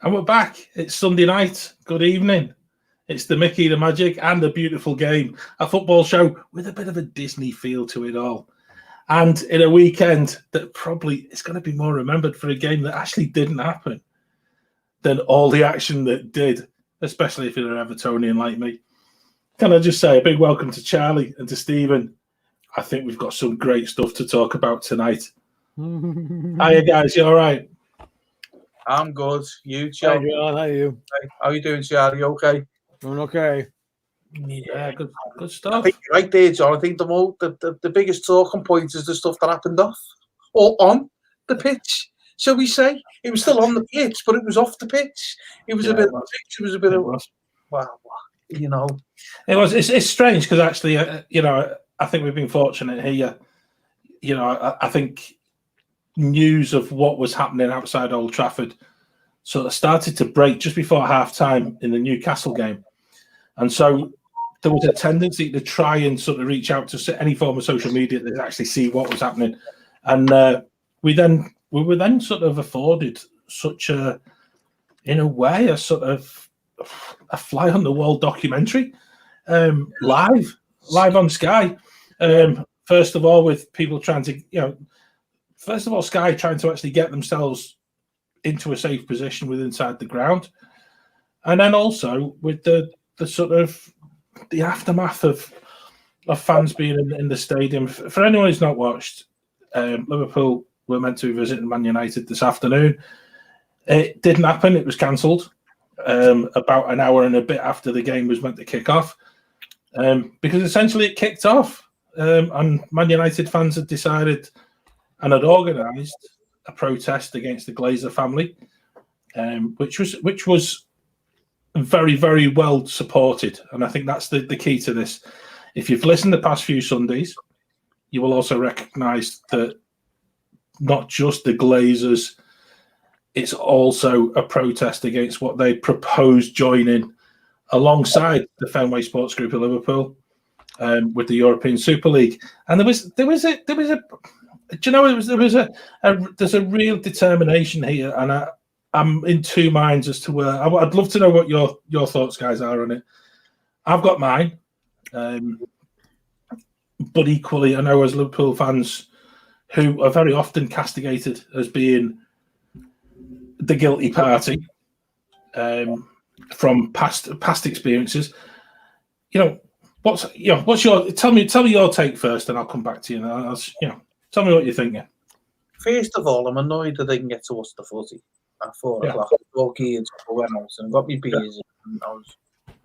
And we're back. It's Sunday night. Good evening. It's the Mickey, the Magic, and a beautiful game. A football show with a bit of a Disney feel to it all. And in a weekend that probably is going to be more remembered for a game that actually didn't happen than all the action that did, especially if you're an Evertonian like me. Can I just say a big welcome to Charlie and to Stephen. I think we've got some great stuff to talk about tonight. Hiya, guys. You all right? I'm good. You, Charlie? Hey, John, how are you? How you doing, Charlie? Okay? Doing okay. Yeah, good I stuff. think you're right there, John. I think the biggest talking point is the stuff that happened off or on the pitch. Shall we say? It was still on the pitch, but it was off the pitch. It was a bit of a pitch. It was a bit of wow, you know. It was. It's strange because actually, I think we've been fortunate here. I think news of what was happening outside Old Trafford sort of started to break just before half-time in the Newcastle game. And so there was a tendency to try and sort of reach out to any form of social media to actually see what was happening. And we were then sort of afforded such a sort of a fly on the wall documentary live on Sky. First of all, with people trying to, Sky trying to actually get themselves into a safe position inside the ground. And then also with the sort of the aftermath of fans being in the stadium. For anyone who's not watched, Liverpool were meant to be visiting Man United this afternoon. It didn't happen. It was cancelled about an hour and a bit after the game was meant to kick off because essentially it kicked off and Man United fans had decided and had organised a protest against the Glazer family, which was very, very well supported. And I think that's the key to this. If you've listened the past few Sundays, you will also recognise that not just the Glazers, it's also a protest against what they proposed joining alongside the Fenway Sports Group of Liverpool with the European Super League. And there's a real determination here, and I'm in two minds as to where I'd love to know what your thoughts, guys, are on it. I've got mine, but equally, I know as Liverpool fans who are very often castigated as being the guilty party from past experiences. What's your tell me your take first, and I'll come back to you. Tell me what you're thinking. First of all, I'm annoyed that they can get to watch the footy at 4 o'clock. All kids went out and got me beers, and I was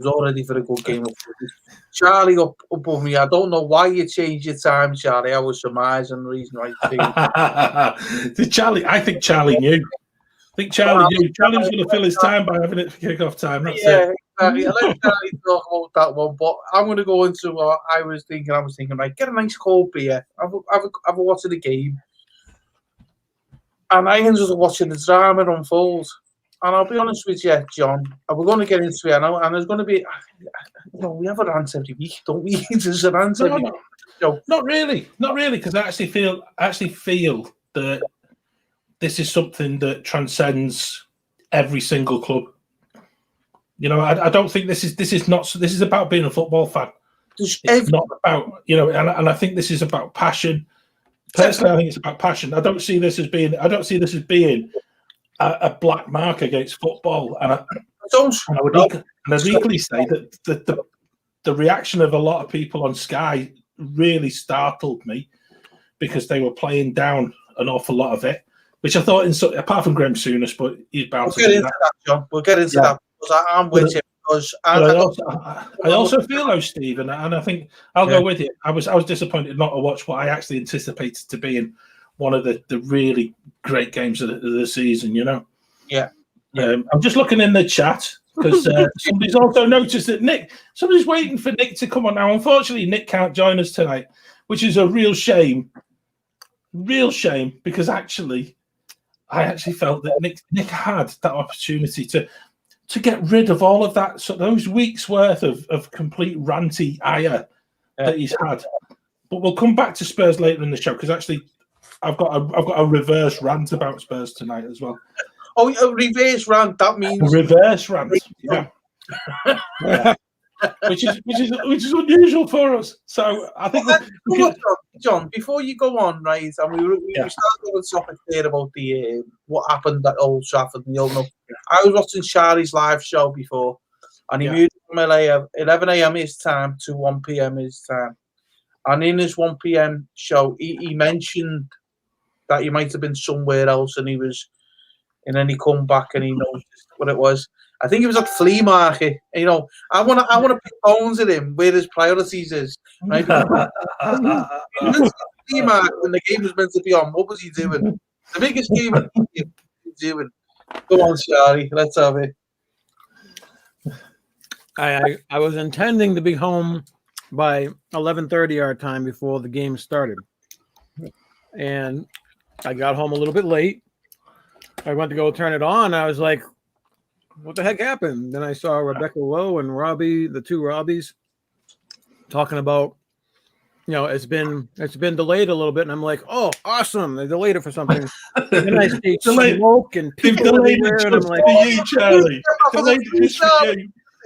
all ready for a good game of footy. Charlie up above me. I don't know why you changed your time, Charlie. I was surmising the reason why you Charlie, I think Charlie knew. Charlie was going to fill his time by having it for kick-off time. That's it. Exactly. I let Charlie talk about that one, but I'm going to go into what I was thinking. Like, get a nice cold beer, have a watch of the game. And I ended up watching the drama unfold. And I'll be honest with you, John, we're going to get into it now, and there's going to be, we have a rant every week, don't we? There's a rant every week. Not really, because I actually feel that this is something that transcends every single club. I don't think this is about being a football fan. It's not about, and I think this is about passion. Personally, I think it's about passion. I don't see this as being a black mark against football. And I would equally say that the reaction of a lot of people on Sky really startled me because they were playing down an awful lot of it, which I thought, apart from Graham Souness, but he's bound to do that. John. We'll get into that. I'm with you. I also feel though, Steve, and I think I'll go with you. I was disappointed not to watch what I actually anticipated to be in one of the really great games of the season. I'm just looking in the chat because somebody's also noticed that somebody's waiting for Nick to come on now. Unfortunately, Nick can't join us tonight, which is a real shame. Real shame, because I actually felt that Nick had that opportunity to get rid of all of that, so those weeks worth of complete ranty ire that he's had. But we'll come back to Spurs later in the show because actually I've got a reverse rant about Spurs tonight as well. Oh, a reverse rant. That means reverse rant. Yeah. Yeah. which is unusual for us. So I think John, before you go on, right? And we started with a topic there about the what happened at Old Trafford. And you'll know, I was watching Charlie's live show before, and he moved from LA at 11 a.m. his time to 1 p.m. his time. And in his 1 p.m. show, he mentioned that he might have been somewhere else, and then he come back and he noticed what it was. I think he was at flea market. You know, I want to pick bones at him where his priorities is. Right? He was at flea market when the game was meant to be on. What was he doing? The biggest game he was doing. Go on, Shari. Let's have it. I was intending to be home by 11:30 our time before the game started, and I got home a little bit late. I went to go turn it on. I was like, what the heck happened? Then I saw Rebecca Lowe and Robbie, the two Robbies, talking about, it's been delayed a little bit, and I'm like, oh, awesome! They delayed it for something. And then I see smoke and people everywhere, and I'm like, you, Charlie.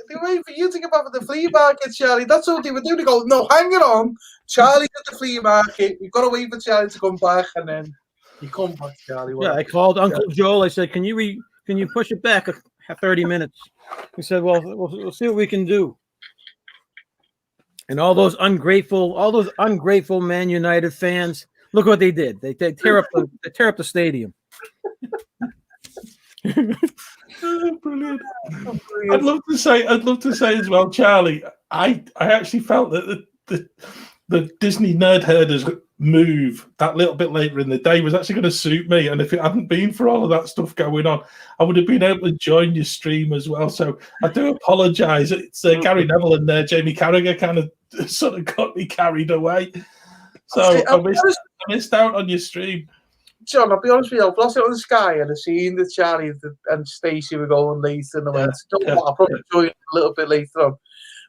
They were waiting for you to get back at the flea market, Charlie. That's what they were doing. They go, no, hang it on. Charlie's at the flea market. We've got to wait for Charlie to come back, and then you come back, Charlie. Yeah, I called Uncle Joel. I said, can you push it back 30 minutes? He said, well, we'll see what we can do. And all those ungrateful Man United fans, look what they did. They tear up the stadium. Brilliant. I'd love to say as well, Charlie. I actually felt that the Disney Nerd Herders move that little bit later in the day was actually going to suit me, and if it hadn't been for all of that stuff going on, I would have been able to join your stream as well. So I do apologise. It's Gary Neville and Jamie Carragher kind of sort of got me carried away, so I missed out on your stream. John, I'll be honest with you, I've lost it on the Sky and I've seen that Charlie and Stacey were going later, and I went, I'll probably join a little bit later on.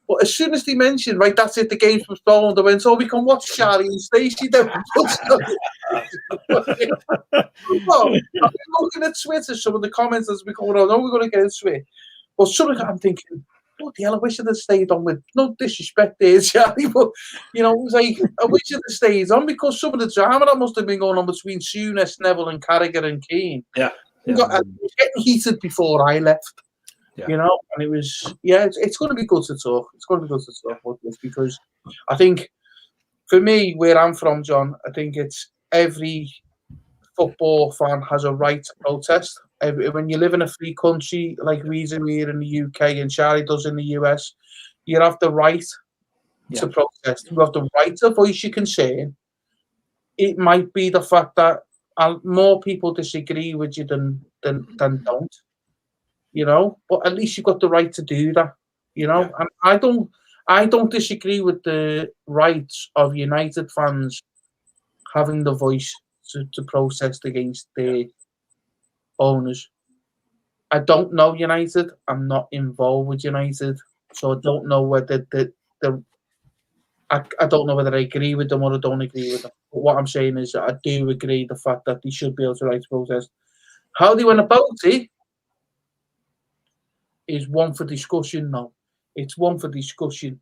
But as soon as they mentioned, right, that's it, the game's postponed, I went, we can watch Charlie and Stacey then. I've been looking at Twitter, some of the comments as we going on, we're going to get into it. But something I'm thinking, bloody hell, I wish I'd have stayed on with, no disrespect there, Charlie, but, it was like, I wish I'd have stayed on because some of the drama that must have been going on between Souness, Neville and Carragher and Keane. It was getting heated before I left. And it was, it's going to be good to talk. It's going to be good to talk about this because I think, for me, where I'm from, John, I think it's every football fan has a right to protest. When you live in a free country like we do here in the UK and Charlie does in the US, you have the right to protest. You have the right to voice your concern. It might be the fact that more people disagree with you than don't. But at least you've got the right to do that. And I don't disagree with the rights of United fans having the voice to protest against their owners. I don't know United. I'm not involved with United, so I don't know whether I don't know whether I agree with them or I don't agree with them. But what I'm saying is that I do agree the fact that they should be able to right to protest. How they went about it is one for discussion. No, it's one for discussion.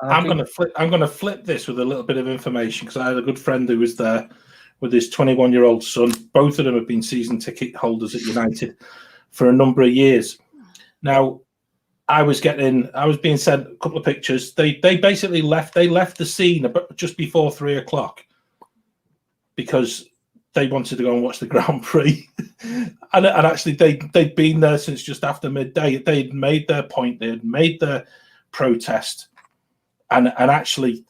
I'm going to flip this with a little bit of information because I had a good friend who was there with his 21-year-old son. Both of them have been season ticket holders at United for a number of years. Now, I was being sent a couple of pictures. They basically left the scene just before 3:00 because they wanted to go and watch the Grand Prix. and actually they'd been there since just after midday. They'd made their point, they had made their protest, and actually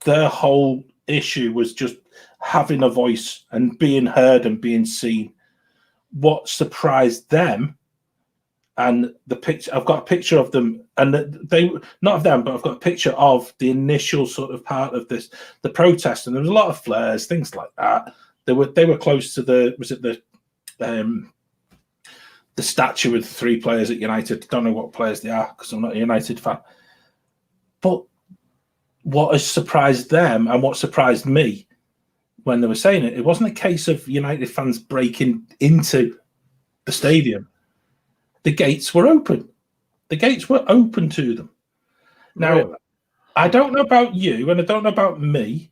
their whole issue was just having a voice and being heard and being seen. What surprised them, and the picture, I've got a picture of them, and they, not of them, but I've got a picture of the initial sort of part of this, the protest, and there was a lot of flares, things like that. They were close to the statue with 3 players at United. Don't know what players they are because I'm not a United fan. But what has surprised them and what surprised me when they were saying it wasn't a case of United fans breaking into the stadium, the gates were open. The gates were open to them. Now, Right. I don't know about you and I don't know about me,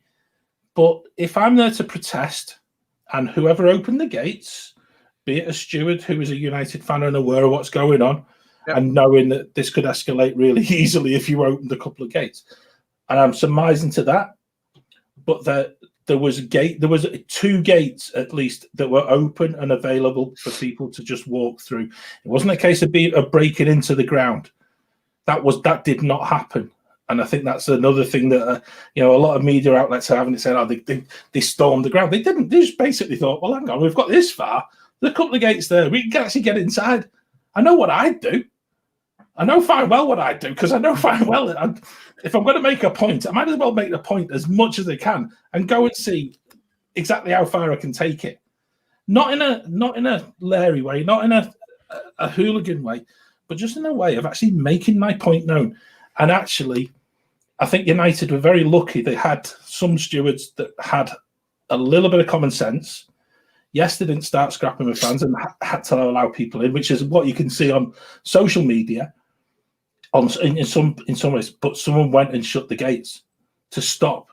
but if I'm there to protest and whoever opened the gates, be it a steward who is a United fan and aware of what's going on, and knowing that this could escalate really easily if you opened a couple of gates, and I'm surmising to that, but there was two gates at least that were open and available for people to just walk through. It wasn't a case of breaking into the ground. That did not happen. And I think that's another thing that a lot of media outlets are having to say, oh, they stormed the ground. They didn't. They just basically thought, well, hang on, we've got this far. There's a couple of gates there. We can actually get inside. I know what I'd do. I know fine well what I'd do, because I know fine well if I'm going to make a point, I might as well make the point as much as I can and go and see exactly how far I can take it. Not in a Larry way, not in a hooligan way, but just in a way of actually making my point known. And actually, I think United were very lucky. They had some stewards that had a little bit of common sense. Yes, they didn't start scrapping with fans and had to allow people in, which is what you can see on social media. In some ways, but someone went and shut the gates to stop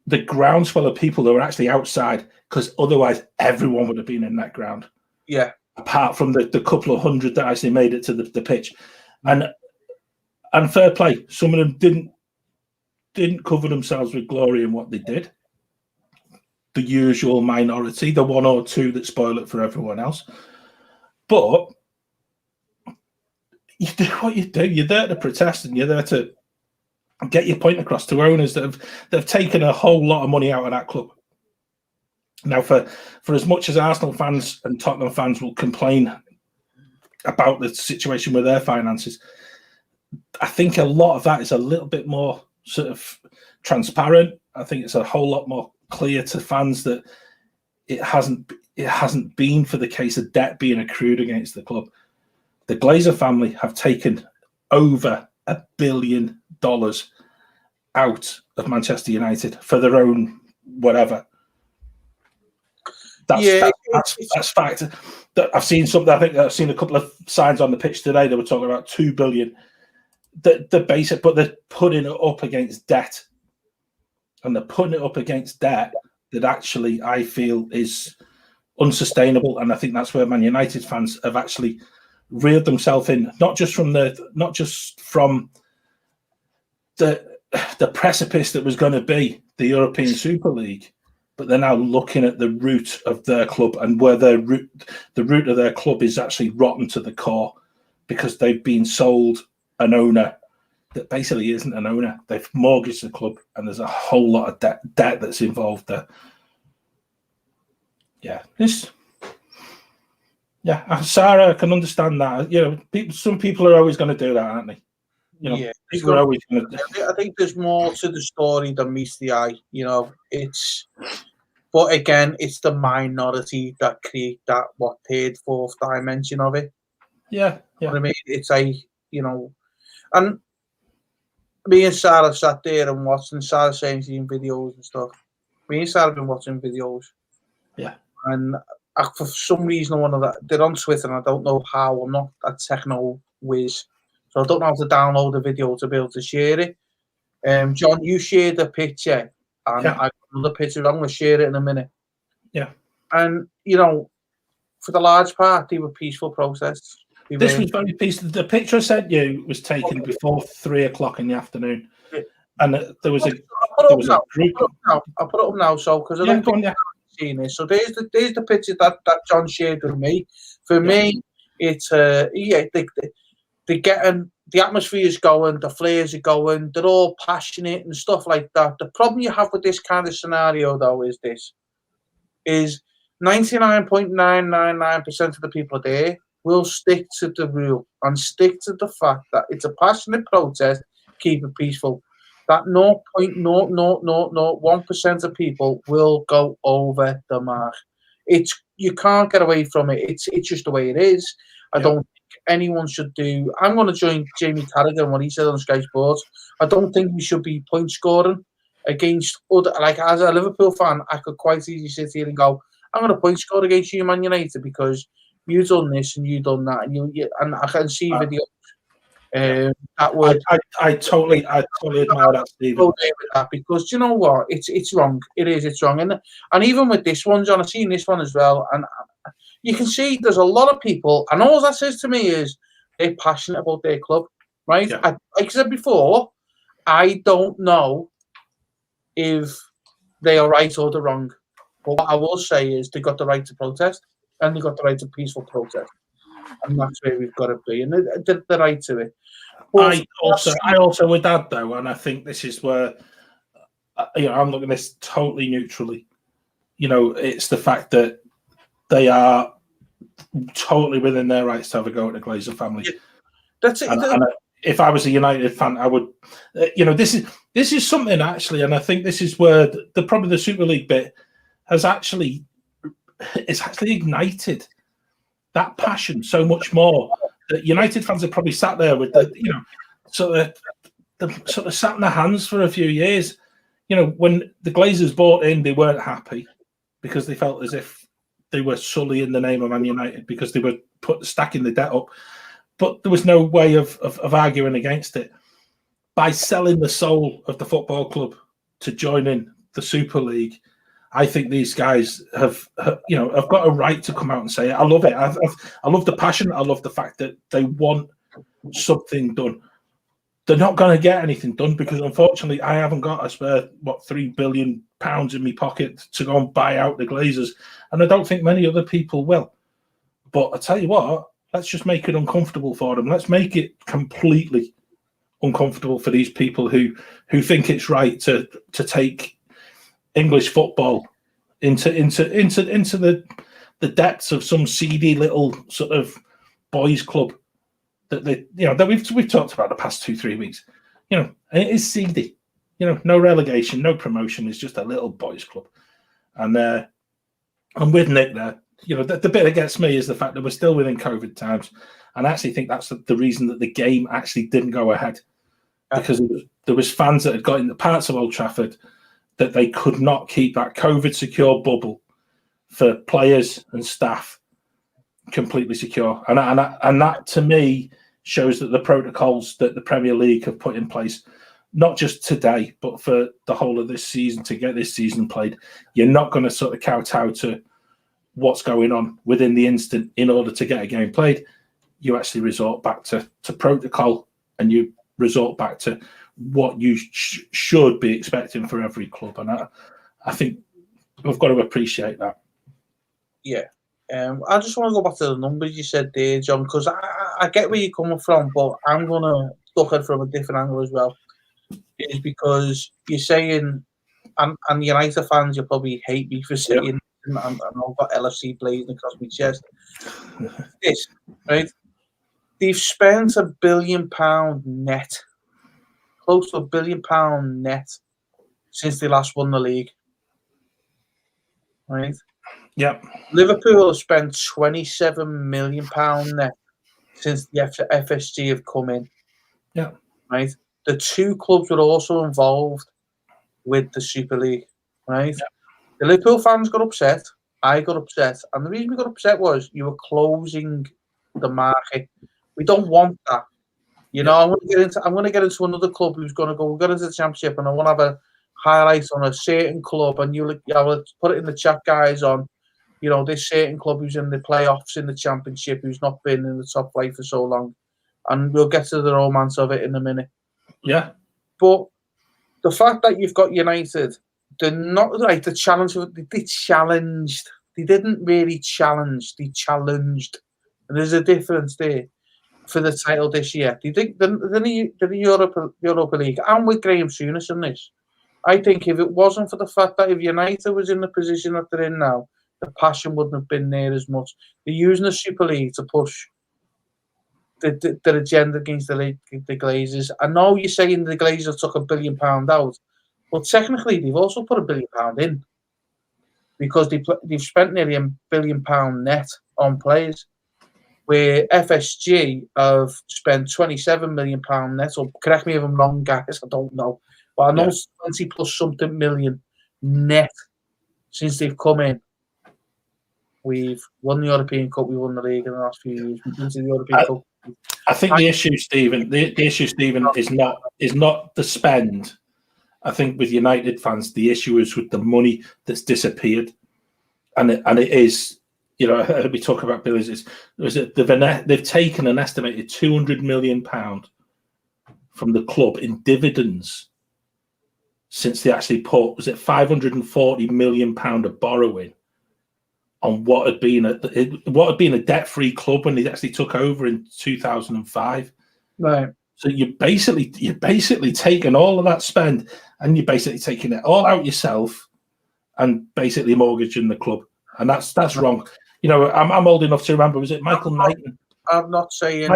the groundswell of people that were actually outside, because otherwise everyone would have been in that ground. Yeah. Apart from the couple of hundred that actually made it to the pitch, and fair play, some of them didn't cover themselves with glory in what they did. The usual minority, the one or two that spoil it for everyone else, but. You do what you do. You're there to protest, and you're there to get your point across to owners that have taken a whole lot of money out of that club. Now, for as much as Arsenal fans and Tottenham fans will complain about the situation with their finances, I think a lot of that is a little bit more sort of transparent. I think it's a whole lot more clear to fans that it hasn't been for the case of debt being accrued against the club. The Glazer family have taken over $1 billion out of Manchester United for their own whatever. That's fact. I've seen something. I think I've seen a couple of signs on the pitch today. They were talking about $2 billion. The basic, but they're putting it up against debt, and they're putting it up against debt that actually I feel is unsustainable. And I think that's where Man United fans have actually reared themselves in, not just from the precipice that was going to be the European Super League, but they're now looking at the root of their club, and where the root of their club is actually rotten to the core, because they've been sold an owner that basically isn't an owner. They've mortgaged the club, and there's a whole lot of debt that's involved there. Sarah, I can understand that. Some people are always going to do that, aren't they? People are always going to. I think there's more to the story than meets the eye. But again, it's the minority that create that third, fourth dimension of it. Yeah. You know what I mean, it's and me and Sarah sat there and watching. Sarah saying seeing videos and stuff. Me and Sarah have been watching videos. Yeah. And for some reason, they're on Twitter, and I don't know how. I'm not a techno whiz, so I don't know how to download the video to be able to share it. John, you shared a picture, and I've got another picture. I'm going to share it in a minute. Yeah. And for the large part, they were peaceful protests. This was very peaceful. The picture I sent you was taken before 3:00 in the afternoon, and there was a group. I'll put it up now, so because I don't think I've seen this. So there's the picture that John shared with me. For me, it's they're getting, the atmosphere is going, the flares are going, they're all passionate and stuff like that. The problem you have with this kind of scenario, though, is 99.999% of the people there will stick to the rule and stick to the fact that it's a passionate protest, keep it peaceful. That 0.00001% of people will go over the mark. You can't get away from it. It's just the way it is. I don't think anyone should do. I'm going to join Jamie Carragher what he said on Sky Sports. I don't think we should be point scoring against other. Like, as a Liverpool fan, I could quite easily sit here and go, I'm going to point score against you, Man United, because you done this and you done that, and I can see videos. That would I totally admire that, Stephen. go there with that, because you know what, it's wrong. It's wrong, and even with this one, John, I've seen this one as well, and you can see there's a lot of people, and all that says to me is they're passionate about their club, right? Yeah. Like I said before, I don't know if they are right or they're wrong, but what I will say is they got the right to protest, and they got the right to peaceful protest, and that's where we've got to be, and the right to it. I also would add, though, and I think this is where I'm looking at this totally neutrally. It's the fact that they are totally within their rights to have a go at the Glazer family. Yeah, that's it. And if I was a United fan, I would. This is something actually, and I think this is where probably the Super League bit has actually ignited that passion so much more. That United fans have probably sat there with sort of sat in their hands for a few years. When the Glazers bought in, they weren't happy because they felt as if they were sullying the name of Man United because they were stacking the debt up. But there was no way of arguing against it. By selling the soul of the football club to join in the Super League, I think these guys have got a right to come out and say it. I love it. I love the passion. I love the fact that they want something done. They're not going to get anything done because, unfortunately, I haven't got a spare £3 billion in my pocket to go and buy out the Glazers, and I don't think many other people will. But I tell you what, let's just make it uncomfortable for them. Let's make it completely uncomfortable for these people who think it's right to take English football into the depths of some seedy little sort of boys club that we've talked about the past 2-3 weeks. And it is seedy. No relegation, no promotion. It's just a little boys club. And I'm with Nick there. The bit that gets me is the fact that we're still within COVID times, and I actually think that's the reason that the game actually didn't go ahead, because there was fans that had got into parts of Old Trafford that they could not keep that COVID secure bubble for players and staff completely secure. And that to me shows that the protocols that the Premier League have put in place, not just today, but for the whole of this season, to get this season played, you're not going to sort of kowtow to what's going on within the instant in order to get a game played. You actually resort back to protocol, and you resort back to what you should be expecting for every club. And I think we've got to appreciate that. Yeah. I just want to go back to the numbers you said there, John, because I get where you're coming from, but I'm going to look at it from a different angle as well. It's because you're saying, and United fans, you'll probably hate me for saying, and I've got LFC blazing across my chest. This, right? They've spent £1 billion net, close to £1 billion net, since they last won the league. Right? Yep. Liverpool have spent £27 million net since the FSG have come in. Yeah. Right? The two clubs were also involved with the Super League. Right? Yeah. The Liverpool fans got upset. I got upset. And the reason we got upset was you were closing the market. We don't want that. I'm going to get into another club who's going to go, we'll get into the Championship, and I want to have a highlight on a certain club, and I will put it in the chat, guys, on this certain club who's in the playoffs in the Championship, who's not been in the top flight for so long. And we'll get to the romance of it in a minute. Yeah. But the fact that you've got United, they're not like the challenge. They challenged. They didn't really challenge. They challenged. And there's a difference there for the title this year. Do you think the Europa League, and with Graham Souness in this, I think if it wasn't for the fact that if United was in the position that they're in now, the passion wouldn't have been there as much. They're using the Super League to push the agenda against the Glazers. I know you're saying the Glazers took £1 billion out, but technically they've also put £1 billion in, because they've spent nearly £1 billion net on players, where FSG have spent £27 million net. So correct me if I'm wrong, guys, I don't know. But I know 20 plus something million net since they've come in. We've won the European Cup. We won the league in the last few years. We've been to the European Cup. I think the issue, Stephen, is not the spend. I think with United fans, the issue is with the money that's disappeared, and it is. We talk about bills. They've taken an estimated £200 million from the club in dividends since they actually put, was it £540 million of borrowing on what had been a debt-free club when they actually took over in 2005. Right. So you're basically taking all of that spend and you're basically taking it all out yourself and basically mortgaging the club, and that's wrong. I'm old enough to remember. Was it Michael Knighton? I'm not saying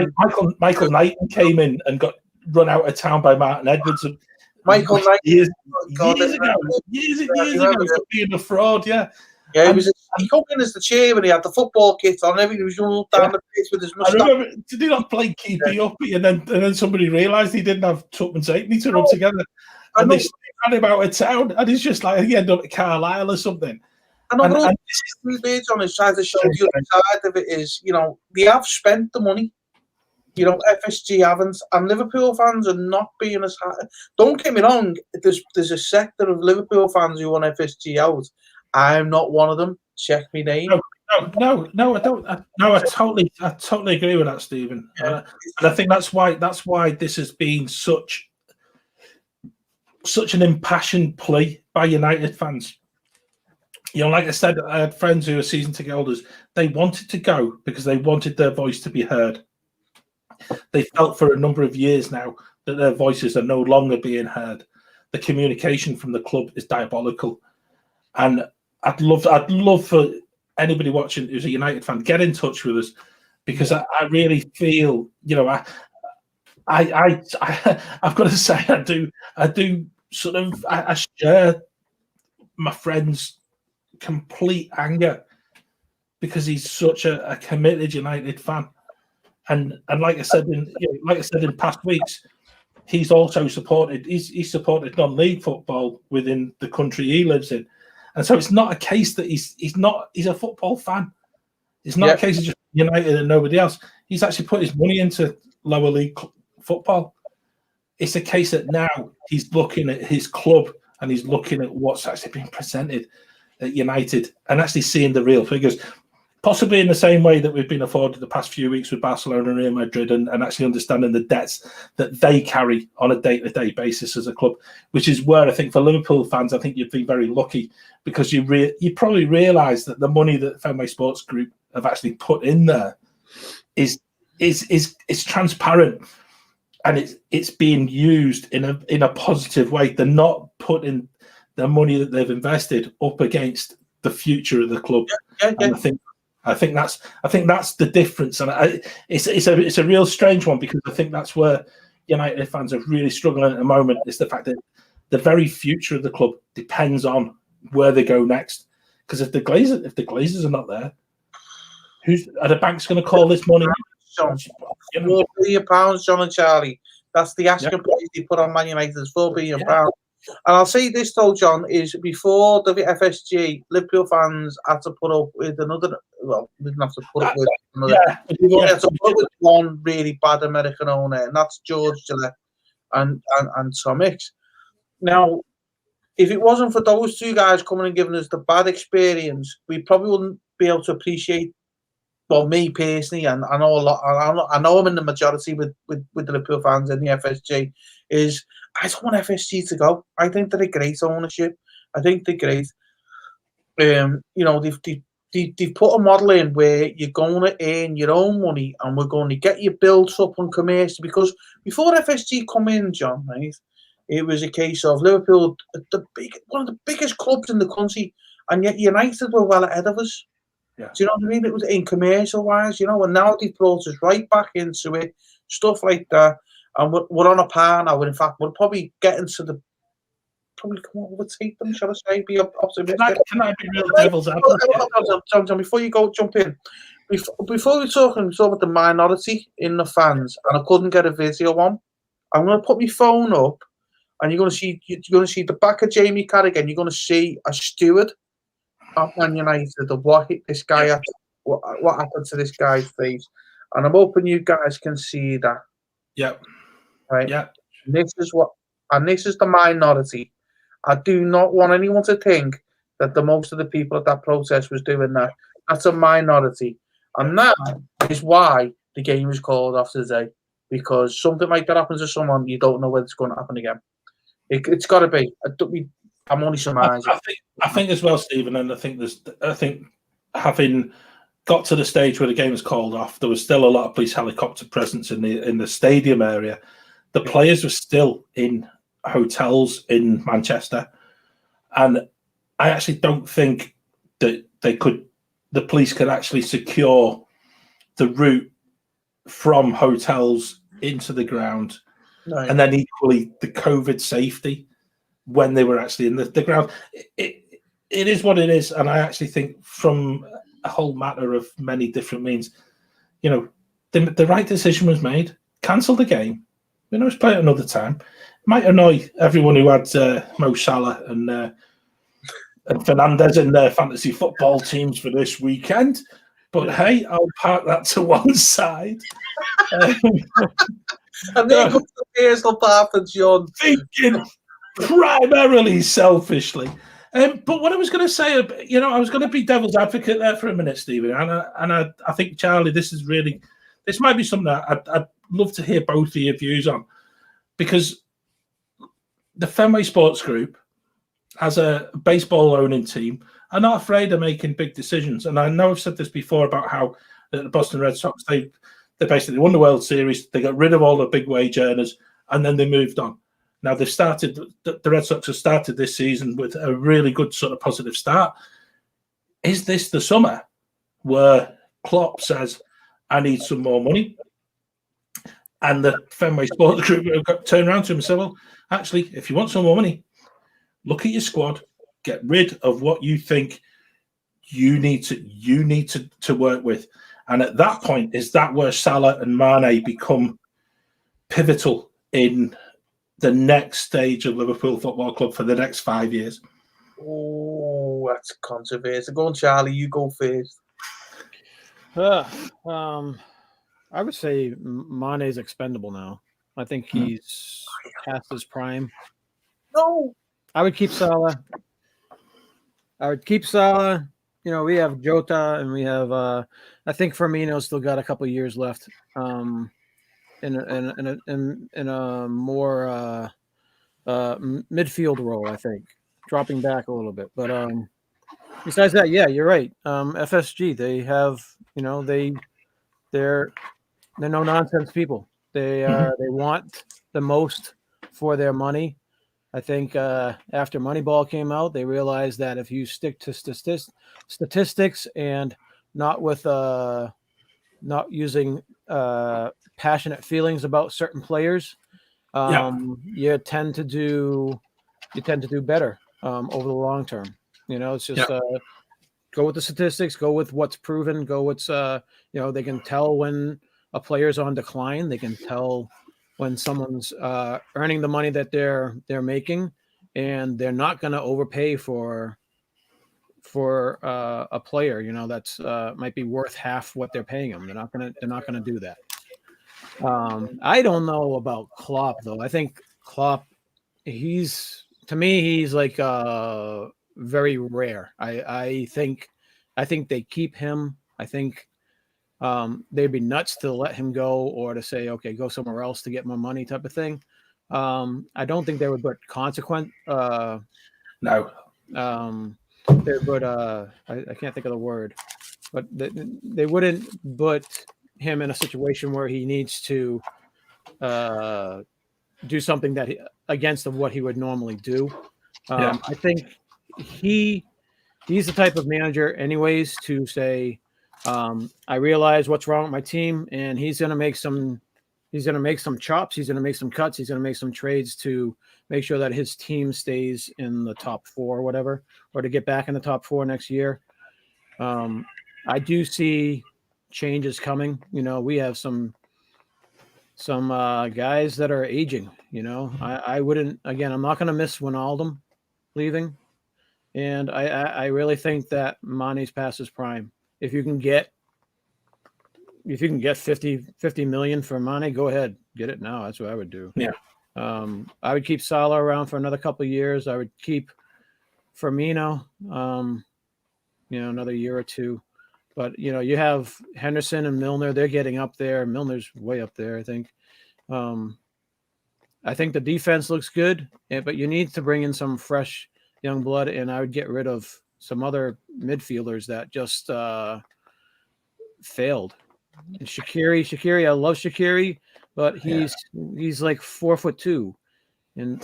Michael Knighton came in and got run out of town by Martin Edwards. Michael Knighton years ago for being a fraud. Yeah. Yeah, he come in as the chairman. He had the football kit on. Everything was running down the pitch with his moustache. I remember, did he not play keepy uppy? And then somebody realised he didn't have Tupman's halfpenny to rub together, and they ran him out of town. And he's just like, he ended up at Carlisle or something. And on his side to show the other side of it is, they have spent the money. FSG haven't, and Liverpool fans are not being as high. Don't get me wrong. There's a sector of Liverpool fans who want FSG out. I'm not one of them. Check me name. No, I don't. I totally agree with that, Stephen. Yeah. And I think that's why this has been such an impassioned plea by United fans. Like I said, I had friends who are season ticket holders. They wanted to go because they wanted their voice to be heard. They felt for a number of years now that their voices are no longer being heard. The communication from the club is diabolical, and I'd love for anybody watching who's a United fan, get in touch with us, because I really feel, I've got to say I do sort of I share my friend's complete anger because he's such a committed United fan, and like I said in past weeks, he's also supported non-league football within the country he lives in. And so it's not a case that he's a football fan. It's not a case of just United and nobody else. He's actually put his money into lower league football. It's a case that now he's looking at his club and he's looking at what's actually being presented at United and actually seeing the real figures. Possibly in the same way that we've been afforded the past few weeks with Barcelona and Real Madrid, and actually understanding the debts that they carry on a day-to-day basis as a club, which is where I think for Liverpool fans, I think you'd be very lucky because you probably realise that the money that Fenway Sports Group have actually put in there is transparent and it's being used in a positive way. They're not putting the money that they've invested up against the future of the club. And I think that's the difference, and it's a real strange one because I think that's where United fans are really struggling at the moment. Is the fact that the very future of the club depends on where they go next. Because if the Glazers are not there, are the banks going to call this money? £4 billion, John and Charlie. That's the asking price they put on Man United. Is £4 billion. And I'll say this though, John, is before the FSG, Liverpool fans had to put up with another. Well, we didn't have to put up with another. We only had to put up with one really bad American owner, and that's George Gillette and Tom Hicks. Now, if it wasn't for those two guys coming and giving us the bad experience, we probably wouldn't be able to appreciate. Well, me personally, and I know a lot. I know I'm in the majority with the Liverpool fans in the FSG. Is I don't want FSG to go. I think they're a great ownership. I think they're great. They've put a model in where you're going to earn your own money, and we're going to get you built up on commercial. Because before FSG come in, John, right, it was a case of Liverpool, one of the biggest clubs in the country, and yet United were well ahead of us. Yeah. Do you know what I mean? It was in commercial wise, and now they've brought us right back into it, stuff like that. And we're on a par now. In fact, we're probably getting to probably come overtake them, shall I say? Be optimistic. Can I be real devil's advocate? John, before you go, jump in. Before we talk about the minority in the fans, and I couldn't get a video on. I'm going to put my phone up, and you're going to see the back of Jamie Carragher. You're going to see a steward at Man United of what hit this guy at, what happened to this guy's face. And I'm hoping you guys can see that. Yeah. Right. Yeah. This is the minority. I do not want anyone to think that the most of the people at that protest was doing that. That's a minority. And that is why the game is called off today. Because something like that happens to someone, you don't know whether it's going to happen again. It's got to be. I'm only surmising. I think as well, Stephen, and I think having got to the stage where the game was called off, there was still a lot of police helicopter presence in the stadium area. The players were still in hotels in Manchester, and I actually don't think that the police could actually secure the route from hotels into the ground, Right. and then equally the COVID safety when they were actually in the ground. It is what it is, and I actually think from a whole matter of many different means, the right decision was made. Cancel the game. Let's play it another time. It might annoy everyone who had Mo Salah and Fernandez in their fantasy football teams for this weekend. But hey, I'll park that to one side. And there goes the personal part for John. Thinking primarily selfishly. But what I was going to say, I was going to be devil's advocate there for a minute, Stephen. And I think, Charlie, this might be something that I'd love to hear both of your views on. Because the Fenway Sports Group, as a baseball owning team, are not afraid of making big decisions. And I know I've said this before about how the Boston Red Sox, they basically won the World Series, they got rid of all the big wage earners, and then they moved on. Now they've started, the Red Sox have started this season with a really good sort of positive start. Is this the summer where Klopp says, I need some more money? And the Fenway Sports Group have turned around to him and said, well, actually, if you want some more money, look at your squad, get rid of what you think you need to work with. And at that point, is that where Salah and Mane become pivotal in the next stage of Liverpool Football Club for the next 5 years? Oh, that's controversial. Go on, Charlie. You go first. I would say Mane's expendable now. I think he's past his prime. No. I would keep Salah. We have Jota and we have I think Firmino's still got a couple of years left. In a more midfield role, I think, dropping back a little bit. But besides that, yeah, you're right. FSG, they have, they're no nonsense people. They want the most for their money. I think after Moneyball came out, they realized that if you stick to statistics and not with not using passionate feelings about certain players, you tend to do better over the long term. It's just go with the statistics, go with what's proven, go what's they can tell when a player's on decline, they can tell when someone's earning the money that they're making, and they're not going to overpay for a player, that's might be worth half what they're paying them. They're not gonna do that. I don't know about Klopp though. I think Klopp, he's like very rare. I think they keep him. I think they'd be nuts to let him go or to say, okay, go somewhere else to get more money type of thing. I don't think they would put consequent. No. They would. I can't think of the word, but they wouldn't put him in a situation where he needs to do something that against of what he would normally do. I think he's the type of manager, anyways, to say, I realize what's wrong with my team, and he's going to make some chops. He's going to make some cuts. He's going to make some trades to make sure that his team stays in the top 4 or whatever, or to get back in the top 4 next year. I do see changes coming. We have some guys that are aging. I wouldn't. Again, I'm not going to miss Wijnaldum leaving. And I really think that Mane's past his prime. If you can get 50 million for Mane, go ahead, get it now. That's what I would do. Yeah. I would keep Salah around for another couple of years. I would keep Firmino, another year or two. But you have Henderson and Milner. They're getting up there. Milner's way up there, I think. I think the defense looks good, but you need to bring in some fresh young blood, and I would get rid of some other midfielders that just failed. And Shaqiri, I love Shaqiri, but he's like 4'2", and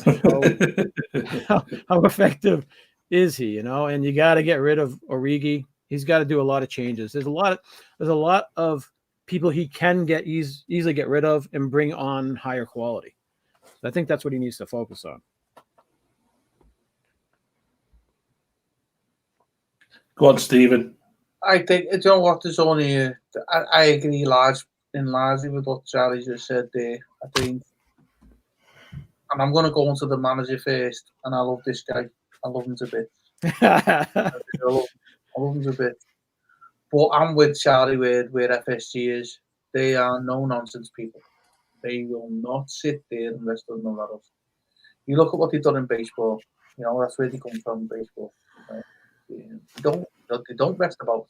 how effective is he? And you got to get rid of Origi. He's got to do a lot of changes. There's a lot of people he can easily get rid of and bring on higher quality. I think that's what he needs to focus on. Go on, Stephen. I think, you know what, there's only, I agree largely with what Charlie just said there. I think, and I'm going to go into the manager first, and I love this guy. I love him to bits. I love him to bits. But I'm with Charlie where FSG is. They are no-nonsense people. They will not sit there and rest on the laurels. You look at what they've done in baseball. That's where they come from, baseball. They don't rest about.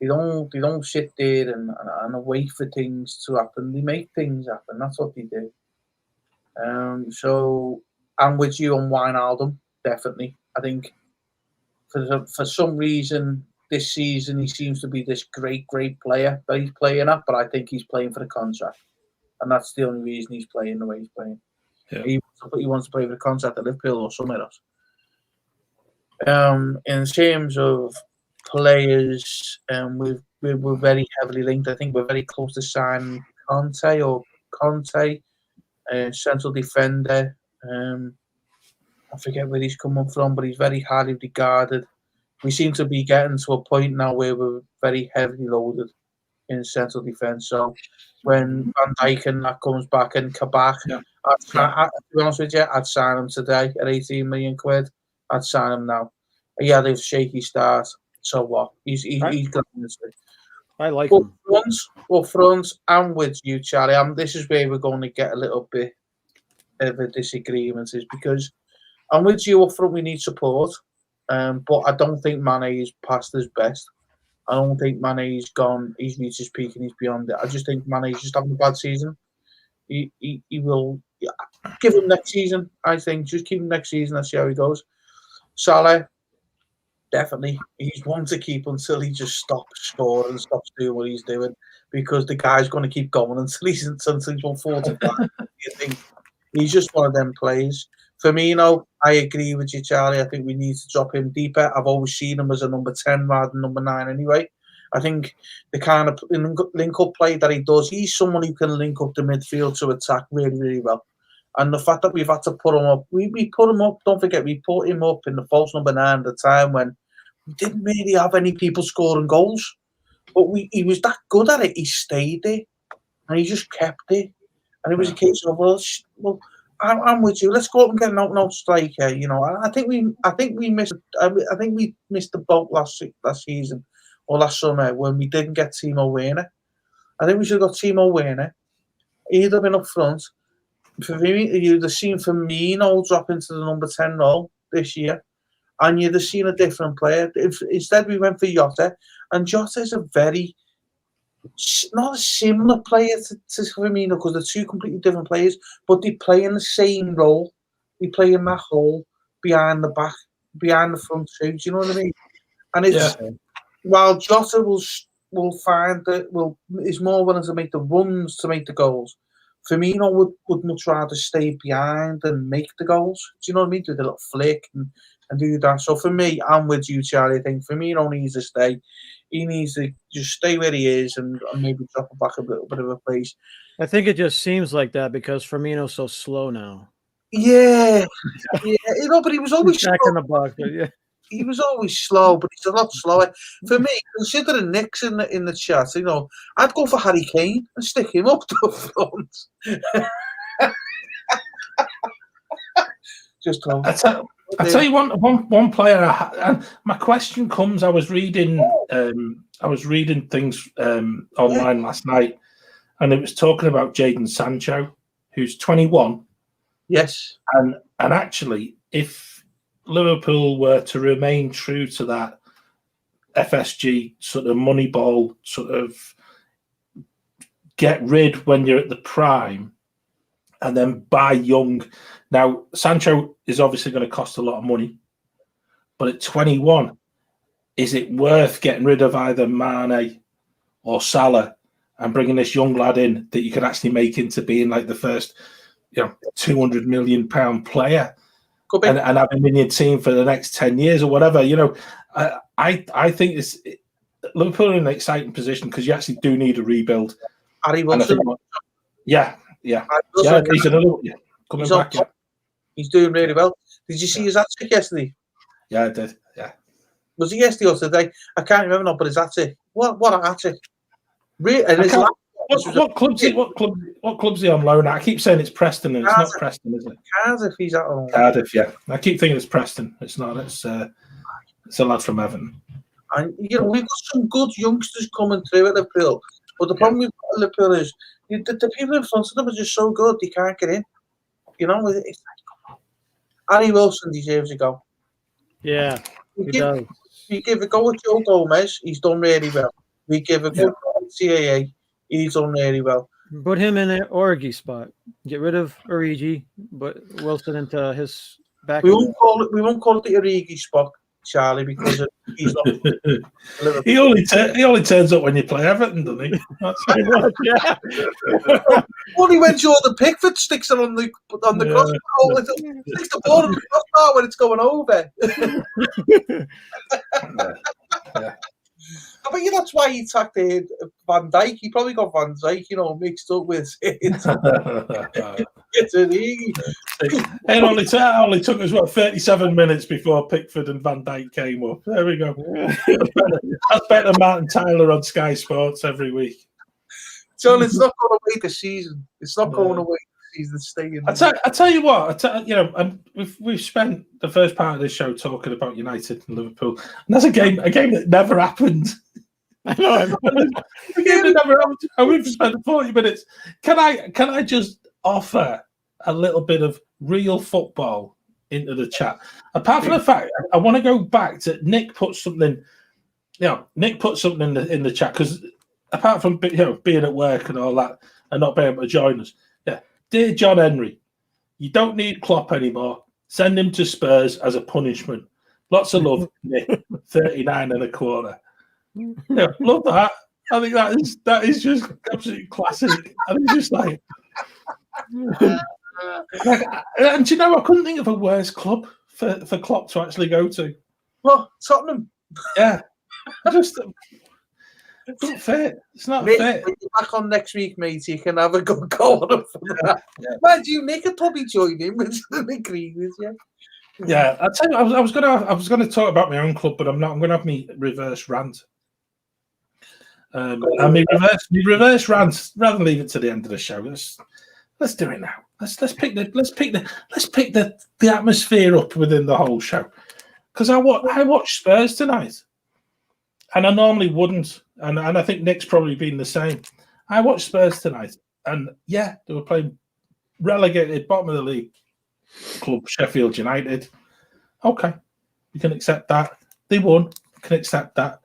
They don't sit there and wait for things to happen. They make things happen. That's what they do. So I'm with you on Wijnaldum, definitely. I think for some reason this season he seems to be this great player that he's playing at, but I think he's playing for the contract, and that's the only reason he's playing the way he's playing. Yeah. He wants to play for the contract at Liverpool or somewhere else. In terms of players, we're very heavily linked. I think we're very close to signing Conte, central defender. I forget where he's coming from, but he's very highly regarded. We seem to be getting to a point now where we're very heavily loaded in central defence. So when Van Dijk and that comes back and Kabak, to be honest with you, I'd sign him today at 18 million quid. I'd sign him now. Yeah, they've shaky start. So what? He's got this. I like him. Front, I'm with you, Charlie. This is where we're going to get a little bit of a disagreement, is because I'm with you up front. We need support, but I don't think Mane is past his best. I don't think Mane's gone. He's reached his peak and he's beyond it. I just think Mane's just having a bad season. He will give him next season. I think just keep him next season. Let's see how he goes. Salah, definitely, he's one to keep until he just stops scoring and stops doing what he's doing, because the guy's going to keep going until he's 145. You think he's just one of them players. Firmino, I agree with you, Charlie. I think we need to drop him deeper. I've always seen him as a number 10 rather than number 9 anyway. I think the kind of link-up play that he does, he's someone who can link up the midfield to attack really, really well. And the fact that we've had to put him up, we put him up, don't forget, we put him up in the false number 9 at the time when we didn't really have any people scoring goals. But he was that good at it, he stayed there. And he just kept it. And it was a case of, well, I'm with you. Let's go up and get an out-and-out striker. I think we missed the boat last season or last summer when we didn't get Timo Werner. I think we should have got Timo Werner. He'd have been up front. For me, you'd have seen Firmino drop into the number 10 role this year, and you'd have seen a different player. Instead, we went for Jota, and Jota is not a similar player to Firmino, because they're two completely different players, but they play in the same role. They play in that hole behind the back, behind the front two. Do you know what I mean? And while Jota will find that is more willing to make the runs to make the goals, Firmino would much rather stay behind and make the goals. Do you know what I mean? Do the little flick and do that. So for me, I'm with you, Charlie. I think Firmino needs to stay. He needs to just stay where he is and maybe drop it back a little bit of a pace. I think it just seems like that because Firmino's so slow now. Yeah. But he was always back in the box. Yeah. He was always slow, but he's a lot slower. For me, considering Nick's in the chat, I'd go for Harry Kane and stick him up the front. Just I tell you one player. And my question comes. I was reading things online last night, and it was talking about Jadon Sancho, who's 21. Yes, and actually, if Liverpool were to remain true to that FSG sort of Moneyball sort of get rid when you're at the prime, and then buy young. Now, Sancho is obviously going to cost a lot of money, but at 21, is it worth getting rid of either Mane or Salah and bringing this young lad in that you can actually make into being like the first, £200 million player and have him in your team for the next 10 years or whatever? I think Liverpool are in an exciting position because you actually do need a rebuild. Harry Wilson. Yeah. Coming back. Yeah. He's doing really well. Did you see his hat-trick yesterday? Yeah, I did. Yeah. Was it yesterday or today? I can't remember now, but his hat-trick. What a hat-trick. Really? And what club's he on loan at? I keep saying it's Preston, and it's not Preston, is it? Cardiff, he's at home. Cardiff, yeah. I keep thinking it's Preston. It's not. It's a lad from Everton. And, we've got some good youngsters coming through at Liverpool. But the problem with Liverpool is the people in front of them are just so good, they can't get in. It's like, Harry Wilson deserves a go. Yeah, he does. We give a go at Joe Gomez, he's done really well. We give a good go at CAA, he's done really well. Put him in an Origi spot. Get rid of Origi, but Wilson into his back. We won't call it the Origi spot, Charlie, because he's not. he only turns up when you play Everton, doesn't he? That's yeah. Only when Jordan Pickford sticks it on the cross, sticks the ball on the crossbar when it's going over. Yeah. I bet that's why he attacked Van Dijk. He probably got Van Dijk, mixed up with it. It only took us 37 minutes before Pickford and Van Dijk came up. There we go. That's better than Martin Tyler on Sky Sports every week. John, it's not going away this season. It's not going away this season. Staying. I tell you what. We've spent the first part of this show talking about United and Liverpool, and that's a game that never happened. I know. A game that never happened. And we've spent 40 minutes. Can I just offer a little bit of real football into the chat? Apart from the fact, I want to go back to Nick put something. Nick put something in the chat because apart from being at work and all that and not being able to join us, dear John Henry, you don't need Klopp anymore. Send him to Spurs as a punishment. Lots of love, Nick. 39 and a quarter. Love that. I think that is just absolutely classic. I think it's just like, and I couldn't think of a worse club for Klopp to actually go to. Well, Tottenham. Yeah, just it's not fair. It's not fair. When you're back on next week, mate, you can have a good go on for that. Mind you, Nick would probably join in with agree with you. Yeah, I tell you, I was gonna talk about my own club, but I'm not. I'm gonna have me reverse rant. And my reverse rant, rather than leave it to the end of the show. Let's do it now. Let's pick the atmosphere up within the whole show. Because I watched Spurs tonight, and I normally wouldn't, and I think Nick's probably been the same. I watched Spurs tonight, and they were playing relegated bottom of the league club Sheffield United. Okay, you can accept that. They won. You can accept that.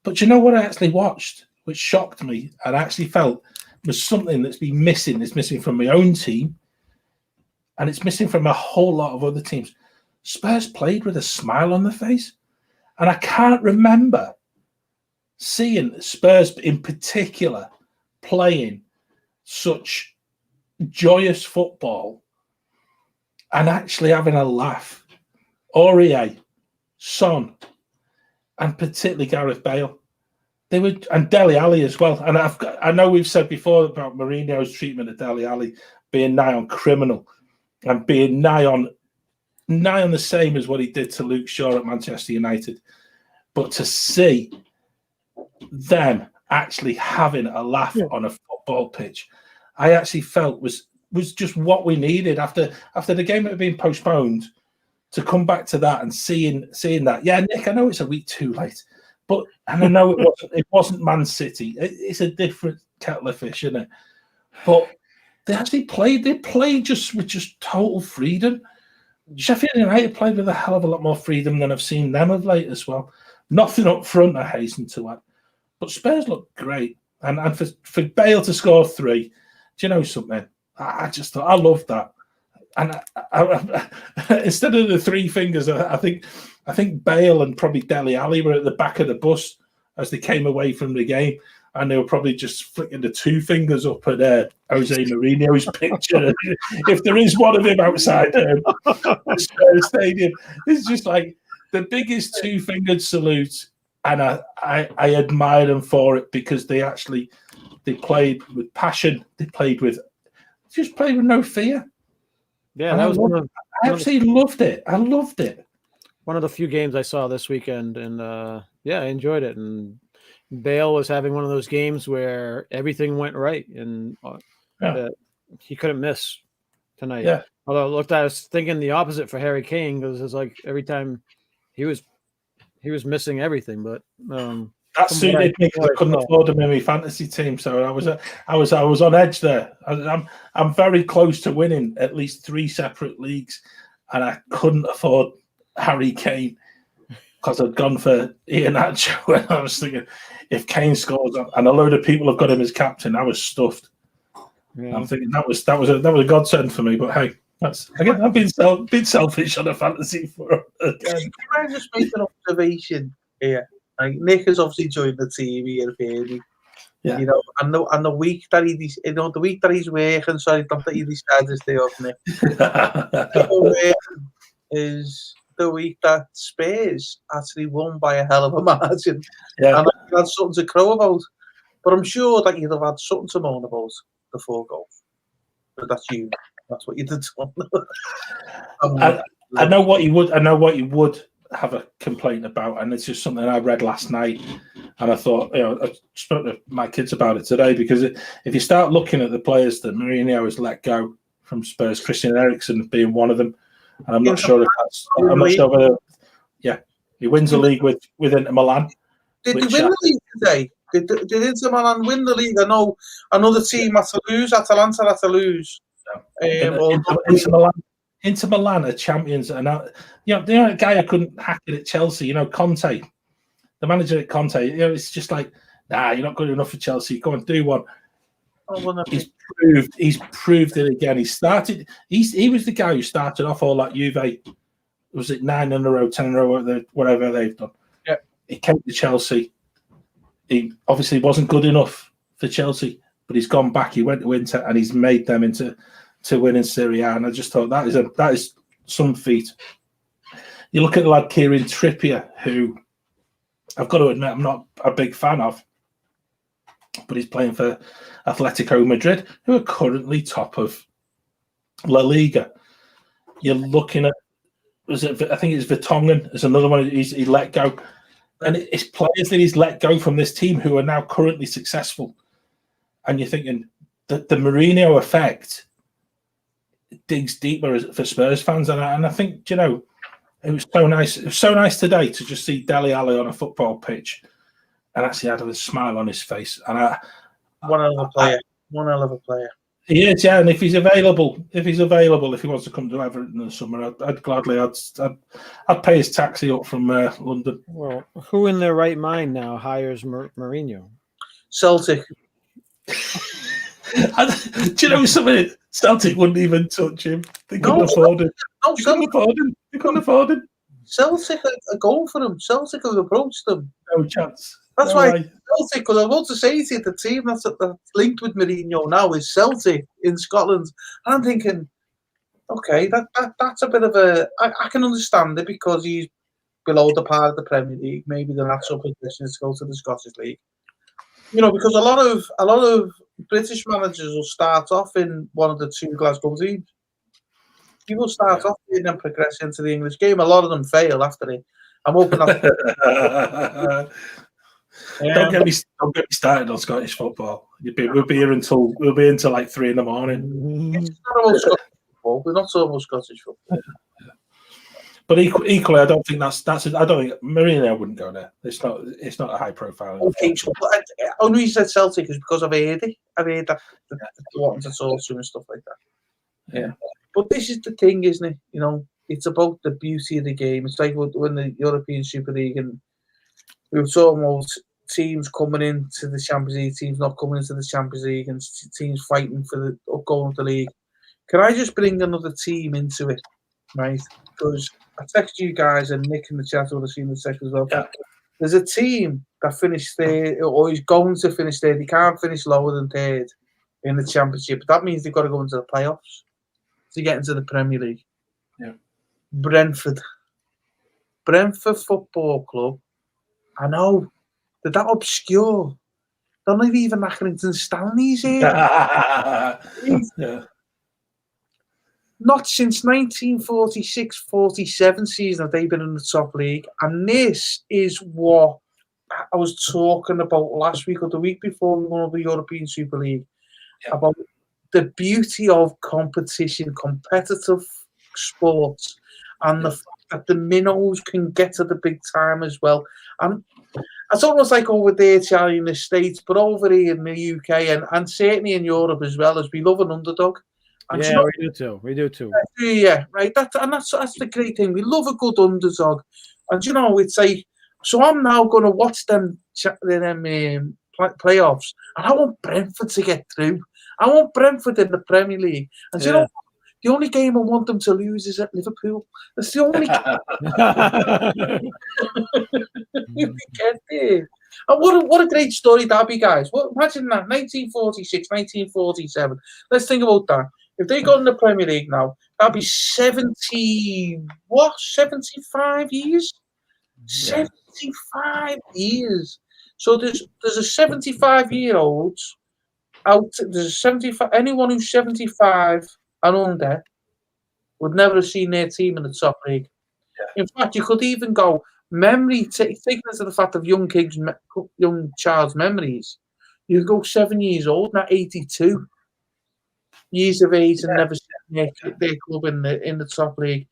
But you know what I actually watched, which shocked me, and I actually felt was something that's been missing. It's missing from my own team, and it's missing from a whole lot of other teams. Spurs played with a smile on their face, and I can't remember seeing Spurs in particular playing such joyous football and actually having a laugh. Aurier, Son, and particularly Gareth Bale. They were, and Dele Alli as well. And I know we've said before about Mourinho's treatment of Dele Alli being nigh on criminal and being nigh on the same as what he did to Luke Shaw at Manchester United. But to see them actually having a laugh on a football pitch, I actually felt was just what we needed after the game that had been postponed to come back to that and seeing that, yeah, Nick, I know it's a week too late, but and I know it wasn't Man City. It's a different kettle of fish, isn't it? But they actually played. They played just with total freedom. Sheffield United played with a hell of a lot more freedom than I've seen them of late as well. Nothing up front, I hasten to add, but Spurs looked great, and for Bale to score 3, do you know something? I just thought I loved that. And I, instead of the 3 fingers, I think Bale and probably Dele Alli were at the back of the bus as they came away from the game, and they were probably just flicking the 2 fingers up at Jose Mourinho's picture. If there is one of him outside the Spurs stadium, it's just like the biggest 2-fingered salute, and I admire them for it because they played with passion. They played with no fear. Yeah, and that was I absolutely loved it. I loved it. One of the few games I saw this weekend, and I enjoyed it. And Bale was having one of those games where everything went right, and he couldn't miss tonight. Yeah. Although I was thinking the opposite for Harry Kane, because it's like every time he was missing everything. But that suited me because I couldn't afford him in my fantasy team, so I was on edge there. I'm very close to winning at least 3 separate leagues, and I couldn't afford Harry Kane because I'd gone for Iheanacho, and I was thinking if Kane scores and a load of people have got him as captain, I was stuffed. Yeah. I'm thinking that was a godsend for me, but hey. I've been selfish on a fantasy for again. Can I just make an observation here? Like Nick has obviously joined the team here, baby. Yeah. You know, and the week that the week that he's working, sorry, not that he decided to stay off, Nick. Is the week that Spurs actually won by a hell of a margin. Yeah. And I had something to crow about. But I'm sure that you'd have had something to moan about the 4 goals. But that's you. That's what you did. I know what you would. I know what you would have a complaint about, and it's just something I read last night, and I thought, I spoke to my kids about it today because if you start looking at the players that Mourinho has let go from Spurs, Christian Eriksen being one of them, and I'm not sure if that's. I'm not sure whether. Yeah, he wins the league with Inter Milan. Did he win the league today? Did Inter Milan win the league? I know another team had to lose. Atalanta had to lose. Inter Milan are champions, and the guy who couldn't hack it at Chelsea, Conte, the manager at Conte, it's just like, nah, you're not good enough for Chelsea. Go and do one. He's proved it again. He was the guy who started off all that Juve. Was it 9 in a row, 10 in a row, whatever they've done? Yeah. He came to Chelsea. He obviously wasn't good enough for Chelsea, but he's gone back. He went to Inter and he's made them into winning Serie A. And I just thought that is some feat. You look at the lad Kieran Trippier, who I've got to admit I'm not a big fan of, but he's playing for Atletico Madrid, who are currently top of La Liga. You're looking at, I think it's Vertonghen is another one he let go. And it's players that he's let go from this team who are now currently successful. And you're thinking that the Mourinho effect digs deeper for Spurs fans. And I think, it was so nice. It was so nice today to just see Dele Alli on a football pitch and actually had a smile on his face. And one hell of a player. He is, yeah. And if he's available, if he wants to come to Everton in the summer, I'd gladly, I'd pay his taxi up from London. Well, who in their right mind now hires Mourinho? Celtic. Do you know something? Celtic wouldn't even touch him. They couldn't afford him. They couldn't afford him. Celtic are going for him. Celtic have approached them. No chance. That's why Celtic, because I want to say to you, the team that's linked with Mourinho now is Celtic in Scotland. And I'm thinking, okay, that's a bit of a... I can understand it because he's below the par of the Premier League. Maybe the natural position is to go to the Scottish League. Because a lot of British managers will start off in one of the 2 Glasgow teams. People start off and then progress into the English game. A lot of them fail after it. I'm hoping that... Don't get me started on Scottish football. We'll be here until like 3 a.m. It's not about Scottish football. We're not talking about Scottish football. But equally, I don't think that's. I don't think Mourinho wouldn't go there. It's not a high profile. Okay, so only reason I said Celtic is because I've heard it. I've heard that they wanted to talk to him and stuff like that. Yeah. But this is the thing, isn't it? You know, it's about the beauty of the game. It's like when the European Super League and we were talking about teams coming into the Champions League, teams not coming into the Champions League, and teams fighting for the going to the league. Can I just bring another team into it, right? Because I texted you guys and Nick in the chat would have seen the text as well. Yeah. There's a team that finished third, or is going to finish third. They can't finish lower than third in the Championship. That means they've got to go into the playoffs to get into the Premier League. Yeah. Brentford Football Club. I know. They're that obscure. They're not even Accrington Stanley's here. Yeah. Not since 1946-47 season have they been in the top league. And this is what I was talking about last week or the week before we won the European Super League. Yeah. About the beauty of competition, competitive sports, and the fact that the minnows can get to the big time as well. And it's almost like over there, Charlie, in the States, but over here in the UK and certainly in Europe as well, as we love an underdog. And Yeah, we do too. We do too. Yeah, right. That's the great thing. We love a good underdog, and you know, it's like. So I'm now going to watch them playoffs, and I want Brentford to get through. I want Brentford in the Premier League, and you know, the only game I want them to lose is at Liverpool. That's the only game. You get there. And what a great story that'd be, guys. Imagine that, 1946, 1947. Let's think about that. If they got in the Premier League now, that'd be 75 years? 75 years. So there's a 75-year-old out. There's a 75. Anyone who's 75 and under would never have seen their team in the top league. Yeah. In fact, you could even go taking into the fact of young child's memories. You could go 7 years old, not 82 years of age, and never seen their club in the top league.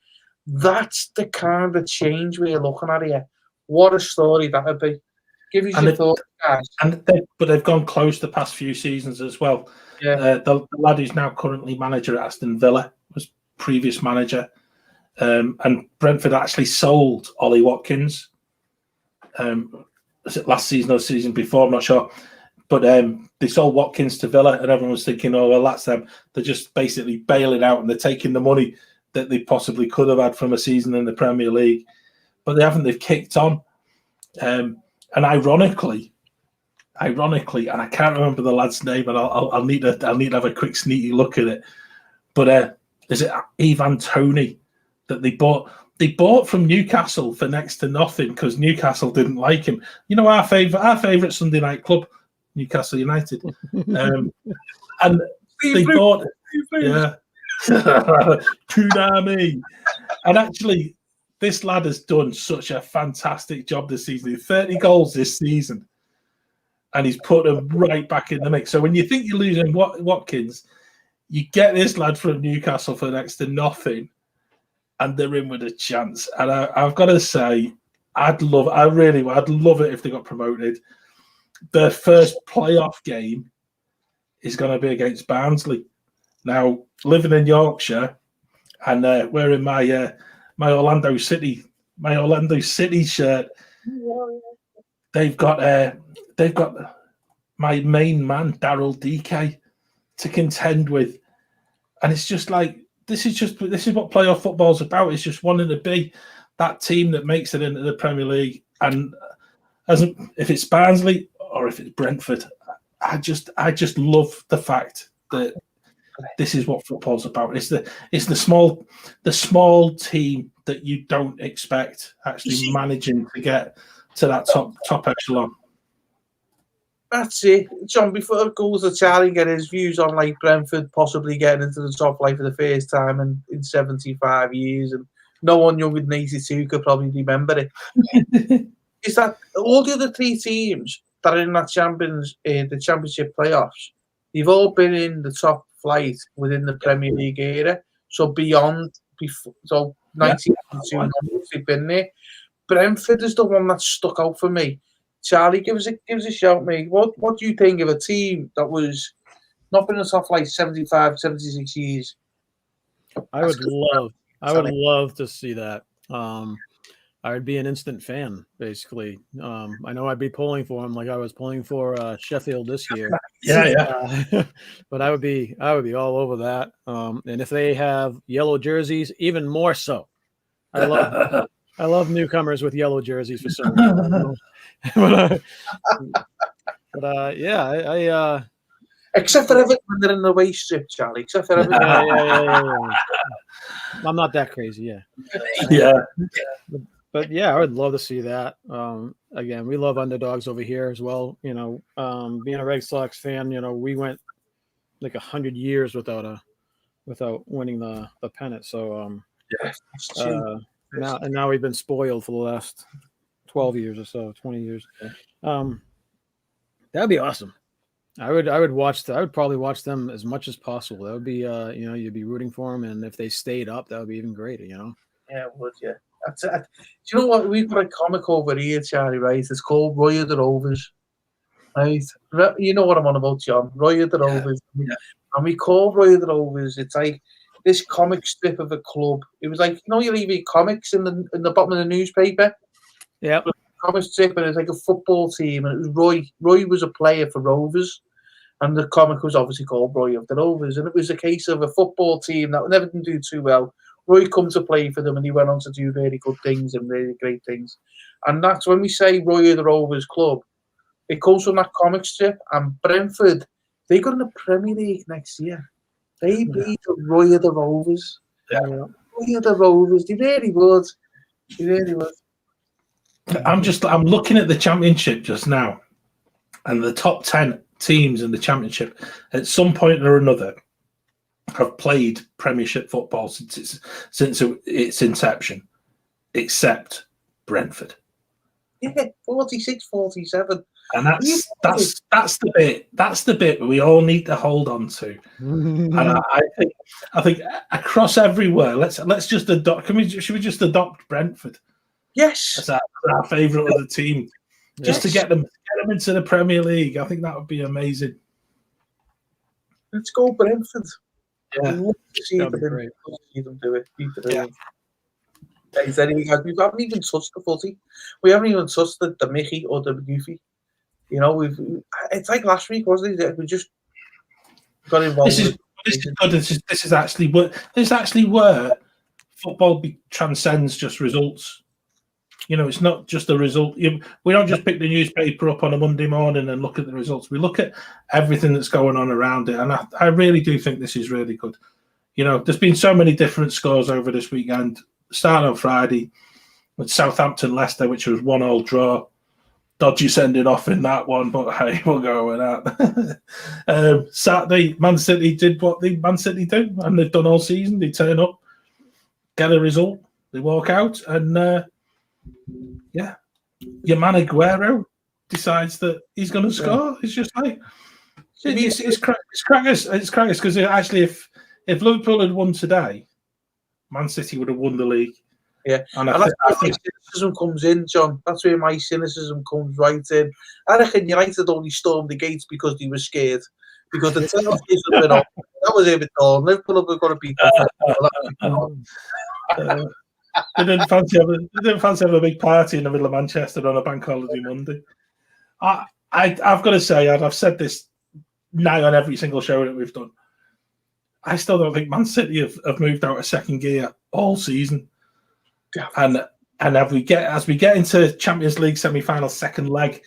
That's the kind of change we're looking at here. What a story that would be. Give us your thoughts, guys. But they've gone close the past few seasons as well. Yeah. The lad who's now currently manager at Aston Villa was previous manager. And Brentford actually sold Ollie Watkins. Was it last season or the season before? I'm not sure. But they sold Watkins to Villa, and everyone was thinking, oh, well, that's them. They're just basically bailing out, and they're taking the money that they possibly could have had from a season in the Premier League. But they haven't. They've kicked on. And ironically, and I can't remember the lad's name, and I'll need to have a quick sneaky look at it. But is it Ivan Toney that they bought? They bought from Newcastle for next to nothing because Newcastle didn't like him. You know, our favourite Sunday night club, Newcastle United, and they bought Tsunami. And actually, this lad has done such a fantastic job this season. 30 goals this season, and he's put them right back in the mix. So when you think you're losing Watkins, you get this lad from Newcastle for next to nothing, and they're in with a chance. And I've got to say, I'd love it if they got promoted. Their first playoff game is going to be against Barnsley. Now, living in Yorkshire, and wearing my Orlando City shirt, they've got my main man Daryl DK to contend with, and it's just like this is what playoff football's about. It's just wanting to be that team that makes it into the Premier League, and if it's Barnsley or if it's Brentford, I just love the fact that this is what football's about. It's the small team that you don't expect actually managing to get to that top echelon. That's it, John. Before it goes to Charlie, get his views on like Brentford possibly getting into the top flight for the first time in 75 years, and no one younger than 82 could probably remember it. Is that all the other three teams that are in that the championship playoffs? They've all been in the top flight within the Premier League era. So 1992, they've been there. Brentford is the one that stuck out for me. Charlie, give us a shout, mate. What do you think of a team that was not been in the top like 75, 76 years? I would love to see that. I would be an instant fan, basically. I know I'd be pulling for him like I was pulling for Sheffield this year. But I would be all over that. And if they have yellow jerseys, even more so. I love newcomers with yellow jerseys for some reason. I except for Everton when they're in the away strip, Charlie. Except for Everton. Yeah. I'm not that crazy, Yeah. But yeah, I would love to see that. Again, we love underdogs over here as well. You know, being a Red Sox fan, you know, we went like 100 years without winning the pennant. So now we've been spoiled for the last 12 years or so, 20 years. That'd be awesome. I would probably watch them as much as possible. That would be you'd be rooting for them, and if they stayed up, that would be even greater. You know. Yeah, it would. Yeah. Do you know what? We've got a comic over here, Charlie, right? It's called Roy of the Rovers. Right? You know what I'm on about, John. Roy of the Rovers. Yeah. And we call Roy of the Rovers, it's like this comic strip of a club. It was like, you know, you leave comics in the bottom of the newspaper? Yeah. Comic strip, and it's like a football team, and it was Roy. Roy was a player for Rovers, and the comic was obviously called Roy of the Rovers, and it was a case of a football team that never did do too well. Roy come to play for them, and he went on to do really good things and really great things. And that's when we say Roy of the Rovers club, it comes from that comic strip. And Brentford, they got in the Premier League next year. They beat the Roy of the Rovers. Yeah. Roy of the Rovers. They really would. They really would. I'm looking at the Championship just now, and the top 10 teams in the Championship at some point or another have played Premiership football since its inception, except Brentford. Yeah, 46, 47. And that's the bit we all need to hold on to. And I think across everywhere, let's just adopt. Should we just adopt Brentford? Yes, as our favourite of the team, just to get them into the Premier League. I think that would be amazing. Let's go Brentford. Yeah, I'd love to see them do it. Anyway, guys, we haven't even touched the footy. We haven't even touched the Mickey or the Goofy. You know, it's like last week, wasn't it? We just got involved. This is actually where football transcends just results. You know, it's not just a result. We don't just pick the newspaper up on a Monday morning and look at the results. We look at everything that's going on around it. And I really do think this is really good. You know, there's been so many different scores over this weekend. Starting on Friday with Southampton-Leicester, which was 1-1 draw. Dodgy sending off in that one, but hey, we'll go with that. Saturday, Man City did what Man City do, and they've done all season. They turn up, get a result, they walk out, and your man Aguero decides that he's going to score. It's just like it's crackers because actually, if Liverpool had won today, Man City would have won the league. Yeah, and that's where my cynicism comes in, John. That's where my cynicism comes right in. I reckon United only stormed the gates because they were scared. Because the team would have been off. That was it all. Liverpool have got to beat them. They didn't fancy having a big party in the middle of Manchester on a bank holiday Monday. I've got to say, I've said this now on every single show that we've done. I still don't think Man City have moved out of second gear all season. Yeah. And as we get into Champions League semi-final second leg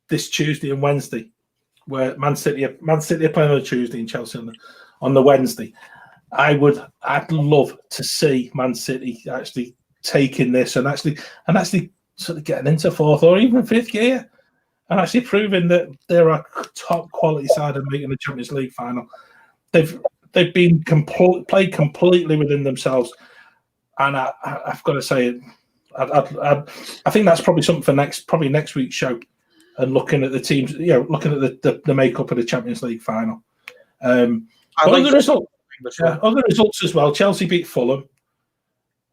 this Tuesday and Wednesday, where Man City are playing on a Tuesday and Chelsea on the Wednesday, I'd love to see Man City actually taking this and actually sort of getting into fourth or even fifth gear and actually proving that they're a top quality side and making the Champions League final. They've been played completely within themselves, and I've got to say, I think that's probably something for next week's show, and looking at the teams, looking at the makeup of the Champions League final. Other results as well. Chelsea beat Fulham.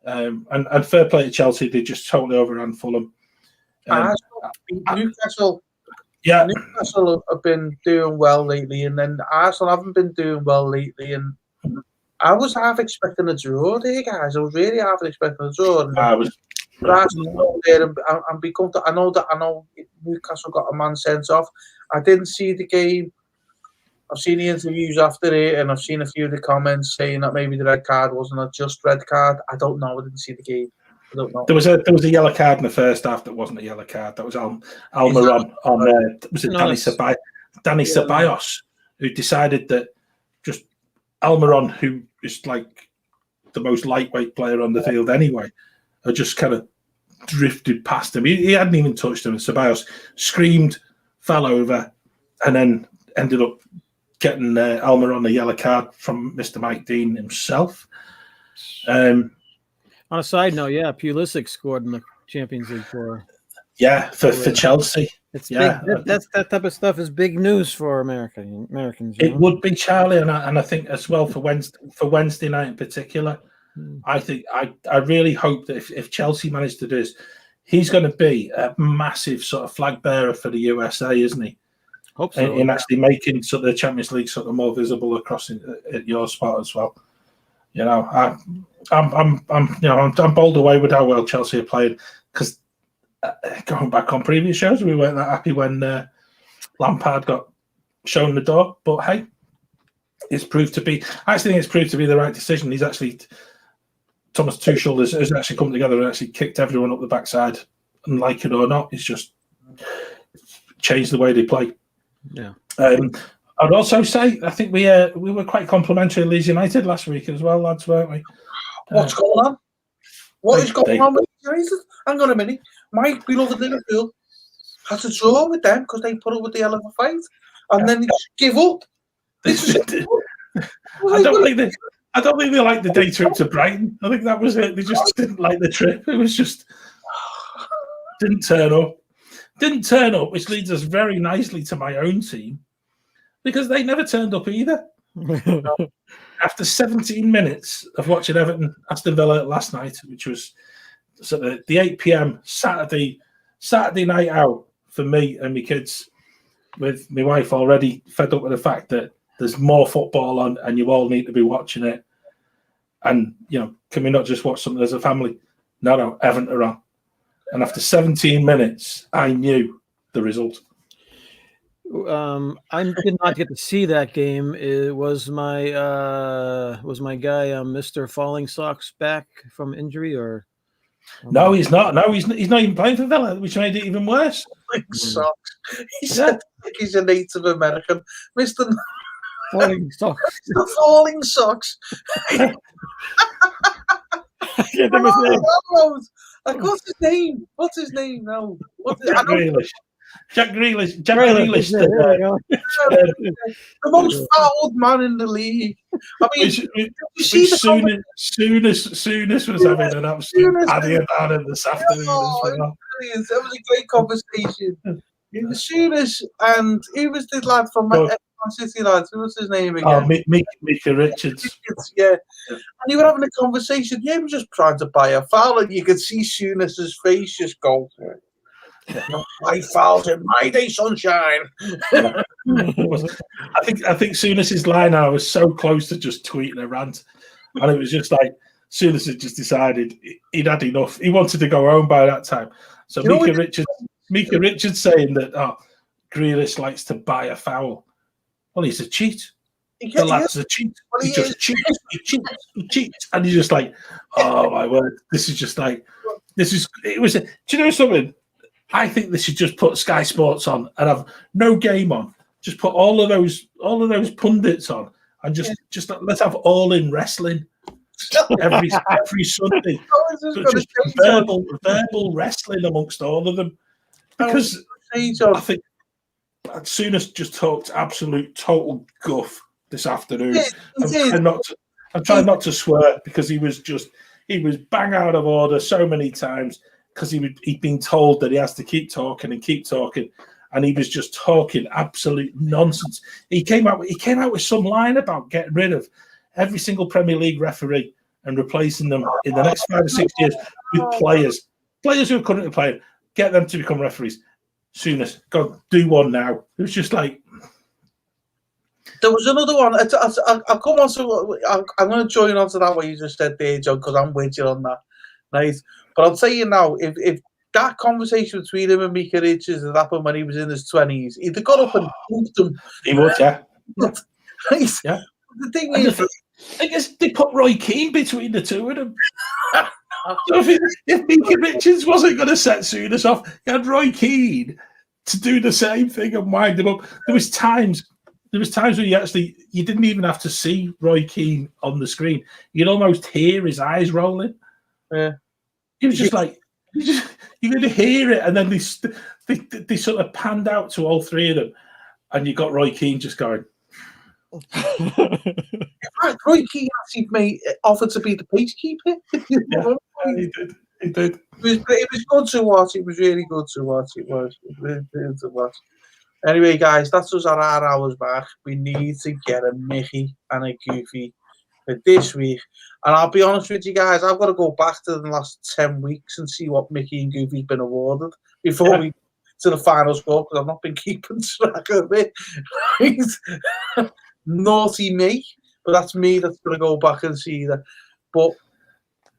And fair play to Chelsea, they just totally overran Fulham. Newcastle. Yeah, Newcastle have been doing well lately, and then Arsenal haven't been doing well lately. And I was half expecting a draw there, guys. I was really half expecting a draw. But Arsenal there and become. I know Newcastle got a man sent off. I didn't see the game. I've seen the interviews after it, and I've seen a few of the comments saying that maybe the red card wasn't a just red card. I don't know. I didn't see the game. I don't know. There was a yellow card in the first half that wasn't a yellow card. That was Almiron on was it Danny Ceballos, who decided that just Almiron, who is like the most lightweight player on the field anyway, had just kind of drifted past him. He hadn't even touched him. And Ceballos screamed, fell over, and then ended up getting Almiron a yellow card from Mr. Mike Dean himself. On a side note, Pulisic scored in the Champions League for Chelsea. It's big. That type of stuff is big news for Americans. It would be, Charlie, and I think as well for Wednesday night in particular. I think I really hope that if Chelsea manage to do this, he's going to be a massive sort of flag bearer for the USA, isn't he? Hope so. In actually making sort of the Champions League sort of more visible across at your spot as well. You know, I'm bowled away with how well Chelsea are playing, because going back on previous shows, we weren't that happy when Lampard got shown the door. But hey, I actually think it's proved to be the right decision. He's actually, Thomas Tuchel has actually come together and actually kicked everyone up the backside, and like it or not, it's just changed the way they play. Yeah. I'd also say I think we were quite complimentary of Leeds United last week as well, lads, weren't we? What's going on? What is going on with Leeds United? Hang on a minute. My beloved Liverpool had to draw with them because they put up with the hell of a fight, and then they just give up. I don't think they liked the day trip to Brighton. I think that was it. They just didn't like the trip. It was just didn't turn up, which leads us very nicely to my own team, because they never turned up either. After 17 minutes of watching Everton Aston Villa last night, which was sort of the 8 p.m. Saturday night out for me and my kids, with my wife already fed up with the fact that there's more football on and you all need to be watching it. And, can we not just watch something as a family? No, Everton are on. And after 17 minutes, I knew the result. I did not get to see that game. It was my guy, Mr. Falling Socks, back from injury, or? No, he's not. No, he's not even playing for Villa, which made it even worse. Falling Socks. He said he's a Native American, Mr. Falling Socks. Falling Socks. What's his name? What's his name now? Jack Grealish. The most fouled man in the league. I mean, Souness was having an absolute paddy about him this afternoon. That was a great conversation. Souness, and he was the lad from Man City lads. What's his name again? Mika Richards. Yeah. And you were having a conversation. Yeah, he was just trying to buy a foul, and you could see Souness's face just go. I fouled him. My day, sunshine. I think Souness's line I was so close to just tweeting a rant, and it was just like Souness had just decided he'd had enough. He wanted to go home by that time. So Mika Richards saying that Grealish likes to buy a foul. Well, he's a cheat. The lad's a cheat. He just cheats. He cheats, and he's just like, oh my word! This is just like it was. Do you know something? I think they should just put Sky Sports on and have no game on. Just put all of those pundits on, and just let's have All In Wrestling every Sunday. Just verbal wrestling amongst all of them, because I think Souness just talked absolute total guff this afternoon. I'm trying not to swear, because he was bang out of order so many times, because he'd been told that he has to keep talking, and he was just talking absolute nonsense. He came out with some line about getting rid of every single Premier League referee and replacing them in the next 5 or 6 years with players who are currently playing. Get them to become referees soonest. God, do one now. It was just like. There was another one. I'll come on to. I'm going to join on to that what you just said there, John, because I'm with you on that. Right, but I'll tell you now, if that conversation between him and Micah Richards had happened when he was in his 20s, he'd have got up and moved them. He would, yeah. Right? Yeah. The thing And is, I guess they put Roy Keane between the two of them. So if Micah Richards wasn't going to set Souness off, he had Roy Keane to do the same thing and wind him up. There was times where you didn't even have to see Roy Keane on the screen. You'd almost hear his eyes rolling. Yeah. He was just like, you're going to hear it, and then they sort of panned out to all three of them, and you got Roy Keane just going. Roy Keane actually offered to be the peacekeeper. He did. It was good to watch. It was really good to watch. It was really good to watch. Anyway, guys, that's us at our hours back. We need to get a Mickey and a Goofy for this week. And I'll be honest with you guys, I've got to go back to the last 10 weeks and see what Mickey and Goofy's been awarded before we to the final score, because I've not been keeping track of it. Right? Naughty me. But that's me that's going to go back and see that. But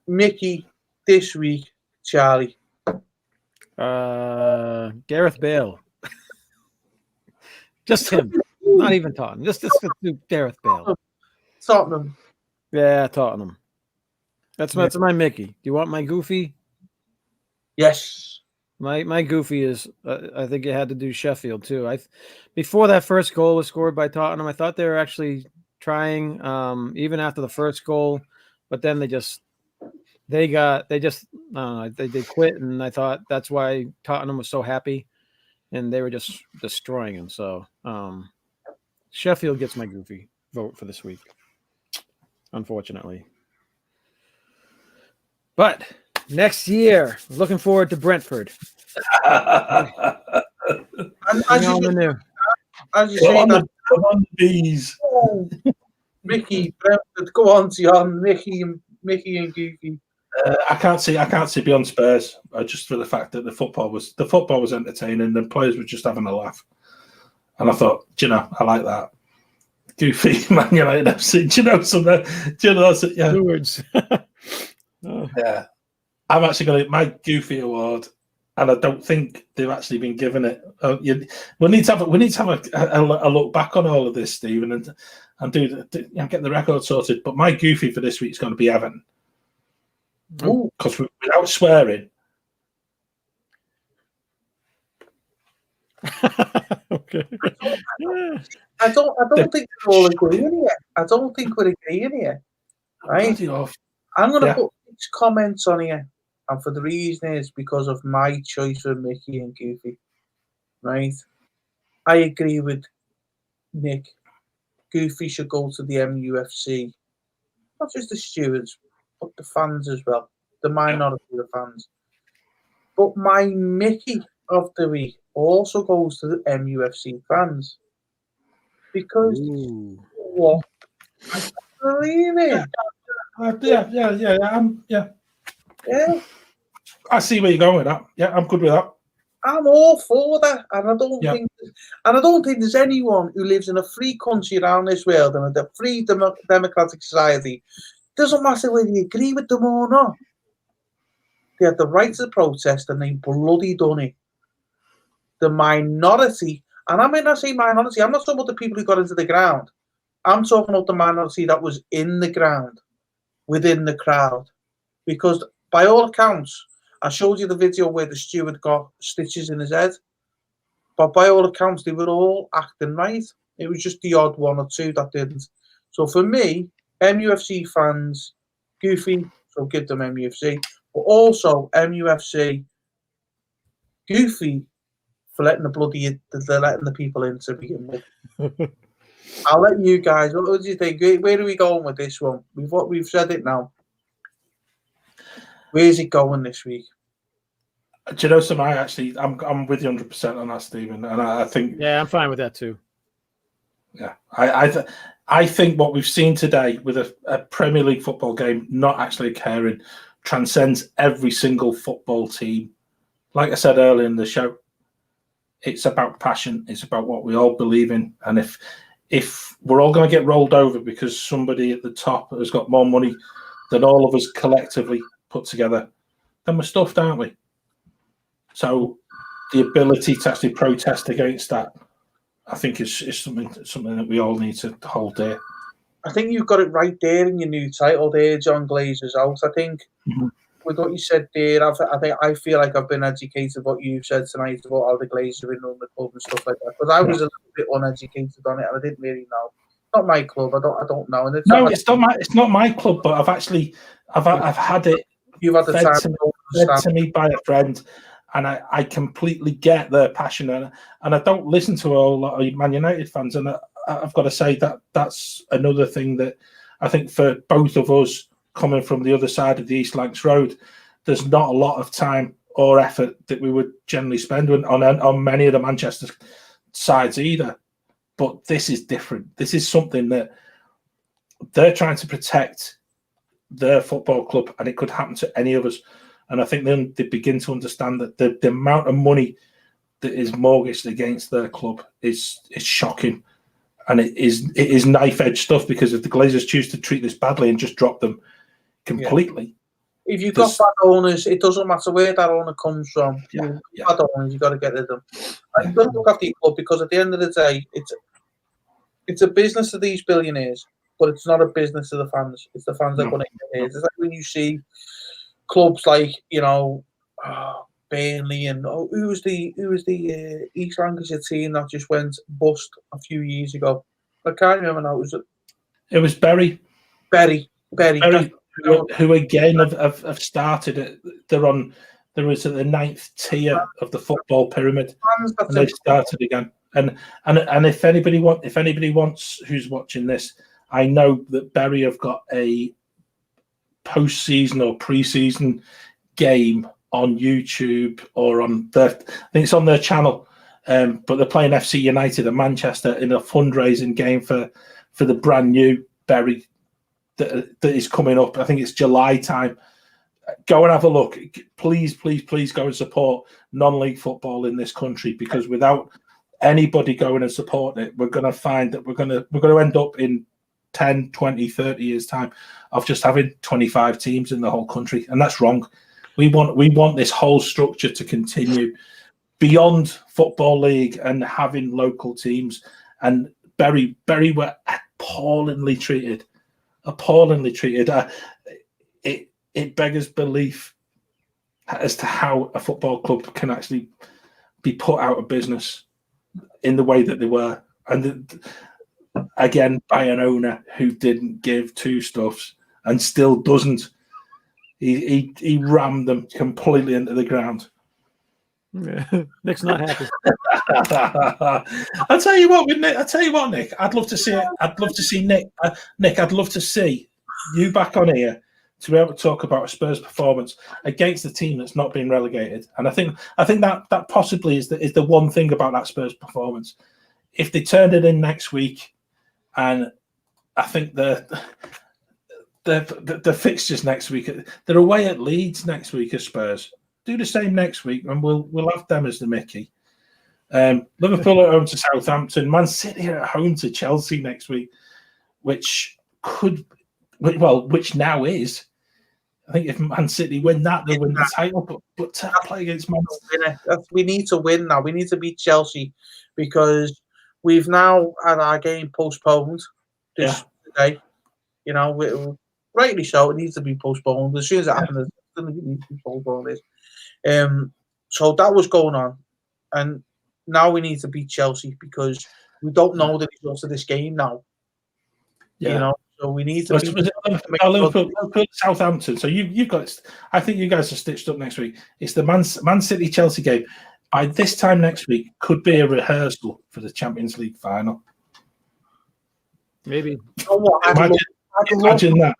Mickey this week, Charlie. Gareth Bale. Just him. Not even Tottenham. Just Gareth Bale. Tottenham. Yeah, Tottenham. That's my Mickey. Do you want my Goofy? Yes. My Goofy is. I think it had to do Sheffield too. Before that first goal was scored by Tottenham, I thought they were actually trying even after the first goal, but then they quit, and I thought that's why Tottenham was so happy, and they were just destroying him. So Sheffield gets my Goofy vote for this week, unfortunately. But next year, looking forward to Brentford. As you say, on the bees. Mickey, Brentford, go on, John. Mickey and Goofy. I can't see beyond Spurs. Just for the fact that the football was entertaining. The players were just having a laugh, and I thought, I like that. Goofy, Man United FC. Yeah. Words. Yeah, I'm actually going to my Goofy award, and I don't think they've actually been given it. We need to have a look back on all of this, Stephen, and get the record sorted. But my Goofy for this week is going to be Evan, because without swearing. Okay. I don't think we're all agreeing here. I don't think we're agreeing here. Right? I'm going to put comments on here, and for the reason is because of my choice for Mickey and Goofy. Right? I agree with Nick. Goofy should go to the MUFC. Not just the stewards, but the fans as well. The minority of the fans. But my Mickey of the week also goes to the MUFC fans. Because what? I can't believe it. Yeah. I see where you're going with that. Yeah, I'm good with that. I'm all for that, and I don't think there's anyone who lives in a free country around this world and a free democratic society. Doesn't matter whether you agree with them or not. They had the right to protest, and they bloody done it. The minority, and I mean, I say minority. I'm not talking about the people who got into the ground. I'm talking about the minority that was in the ground, within the crowd, because by all accounts. I showed you the video where the steward got stitches in his head. But by all accounts, they were all acting right. It was just the odd one or two that didn't. So for me, MUFC fans, Goofy, so give them MUFC. But also MUFC, Goofy, for letting the people in to begin with. I'll let you guys, what do you think? Where are we going with this one? We've said it now. Where's it going this week? Do you know some? I'm with you 100% on that, Stephen, and I think. Yeah, I'm fine with that too. Yeah, I I think what we've seen today with a Premier League football game not actually occurring transcends every single football team. Like I said earlier in the show, it's about passion. It's about what we all believe in. And if we're all going to get rolled over because somebody at the top has got more money than all of us collectively put together, then we're stuffed, aren't we? So the ability to actually protest against that, I think, is something that we all need to hold dear. I think you've got it right there in your new title there, John Glazer's Out. I think with what you said there, I feel like I've been educated what you've said tonight about how the Glazers are in the club and stuff like that. Because I was a little bit uneducated on it, and I didn't really know. Not my club. I don't know. And it's not my club, but I've had it. You've had the fed to me by a friend, and I completely get their passion, and I don't listen to a lot of Man United fans, and I've got to say that's another thing that I think for both of us coming from the other side of the East Lancs Road, there's not a lot of time or effort that we would generally spend on many of the Manchester sides either. But this is different. This is something that they're trying to protect their football club, and it could happen to any of us. And I think then they begin to understand that the amount of money that is mortgaged against their club is shocking. And it is knife-edge stuff, because if the Glazers choose to treat this badly and just drop them completely. Yeah. If you've got bad owners, it doesn't matter where that owner comes from. Bad owners, you've got to get rid of them. You've got to look after your club, because at the end of the day, it's a business of these billionaires, but it's not a business of the fans. It's the fans that are going to get it. It's like when you see clubs like, Burnley and who was the East Lancashire team that just went bust a few years ago? I can't remember now. It was Bury. Bury. Who again have started it. There was at the 9th tier of the football pyramid, and they've started again. And if anybody wants who's watching this, I know that Bury have got a post-season or pre-season game on YouTube, or I think it's on their channel. But they're playing FC United of Manchester in a fundraising game for the brand new Bury that is coming up. I think it's July time. Go and have a look. Please go and support non-league football in this country, because without anybody going and supporting it, we're going to find that we're going to end up in 10, 20, 30 years time of just having 25 teams in the whole country, and that's wrong. We want this whole structure to continue beyond Football League and having local teams. And Bury were appallingly treated. It beggars belief as to how a football club can actually be put out of business in the way that they were, and again by an owner who didn't give two stuffs and still doesn't. He rammed them completely into the ground. Yeah. Nick's not happy. I'll tell you what, Nick. I'd love to see it. I'd love to see Nick. Nick, I'd love to see you back on here to be able to talk about a Spurs performance against a team that's not been relegated. And I think that possibly is the one thing about that Spurs performance. If they turned it in next week, and I think the fixtures next week, they're away at Leeds next week as Spurs. Do the same next week, and we'll have them as the Mickey. Liverpool at home to Southampton, Man City are at home to Chelsea next week, which now is. I think if Man City win that, they'll win the title. But to play against Man City, we need to win now. We need to beat Chelsea, because we've now had our game postponed this day. Rightly so. It needs to be postponed as soon as it happens. It needs to be postponed. So that was going on, and now we need to beat Chelsea, because we don't know the results of this game now. Yeah. So we need to Liverpool, Southampton. So you've got. I think you guys are stitched up next week. It's the Man City Chelsea game. By this time next week, could be a rehearsal for the Champions League final. Maybe. Imagine that.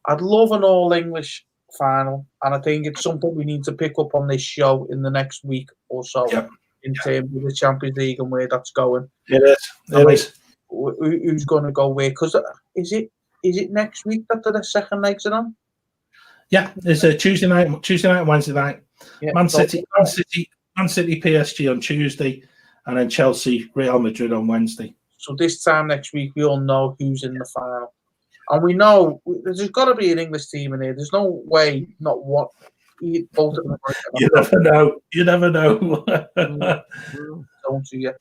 I'd love an all-English final, and I think it's something we need to pick up on this show in the next week or so, in terms of the Champions League and where that's going. It is. who's going to go where? Because is it next week that the second legs are on? Yeah, it's a Tuesday night and Wednesday night. Yeah, Man City, PSG on Tuesday, and then Chelsea, Real Madrid on Wednesday. So this time next week, we all know who's in the final, and we know there's got to be an English team in here. There's no way not one. Both of them. You never know. You never know. Don't you?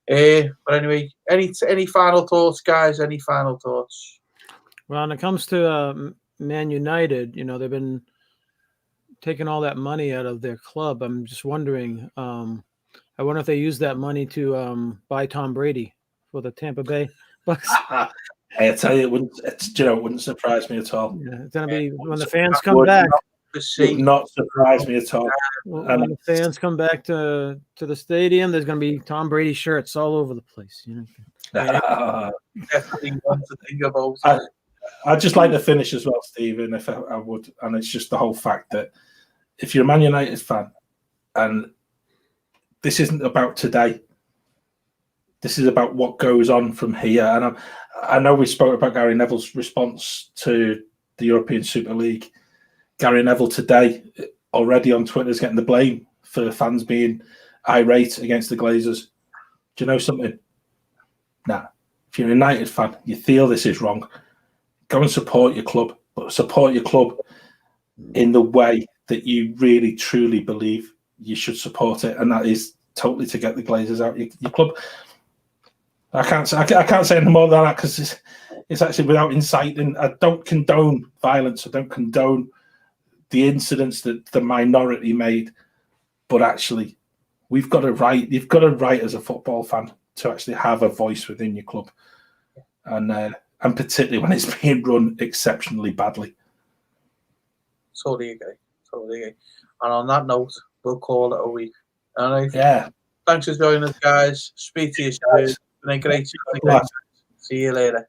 But anyway, any final thoughts, guys? Any final thoughts? Well, when it comes to Man United, they've been taking all that money out of their club. I'm just wondering. I wonder if they use that money to buy Tom Brady for the Tampa Bay Bucks. I tell you, it wouldn't surprise me at all. Yeah, it's gonna be when the fans come back. Would not surprise me at all. When the fans come back to the stadium, there's going to be Tom Brady shirts all over the place. Definitely want to think about it. I'd just like to finish as well, Stephen, if I would. And it's just the whole fact that if you're a Man United fan, and this isn't about today, this is about what goes on from here. And I know we spoke about Gary Neville's response to the European Super League. Gary Neville today already on Twitter is getting the blame for fans being irate against the Glazers. Do you know something? Nah. If you're a United fan, you feel this is wrong, go and support your club, but support your club in the way that you really, truly believe you should support it, and that is totally to get the Glazers out of your club. I can't say any more than that because it's actually without inciting. I don't condone violence. I don't condone the incidents that the minority made, but actually, you've got a right as a football fan to actually have a voice within your club, and particularly when it's being run exceptionally badly. Totally agree. And on that note, we'll call it a week. All right. Yeah. Thanks for joining us, guys. Speak to you soon. It's been a great. See you later.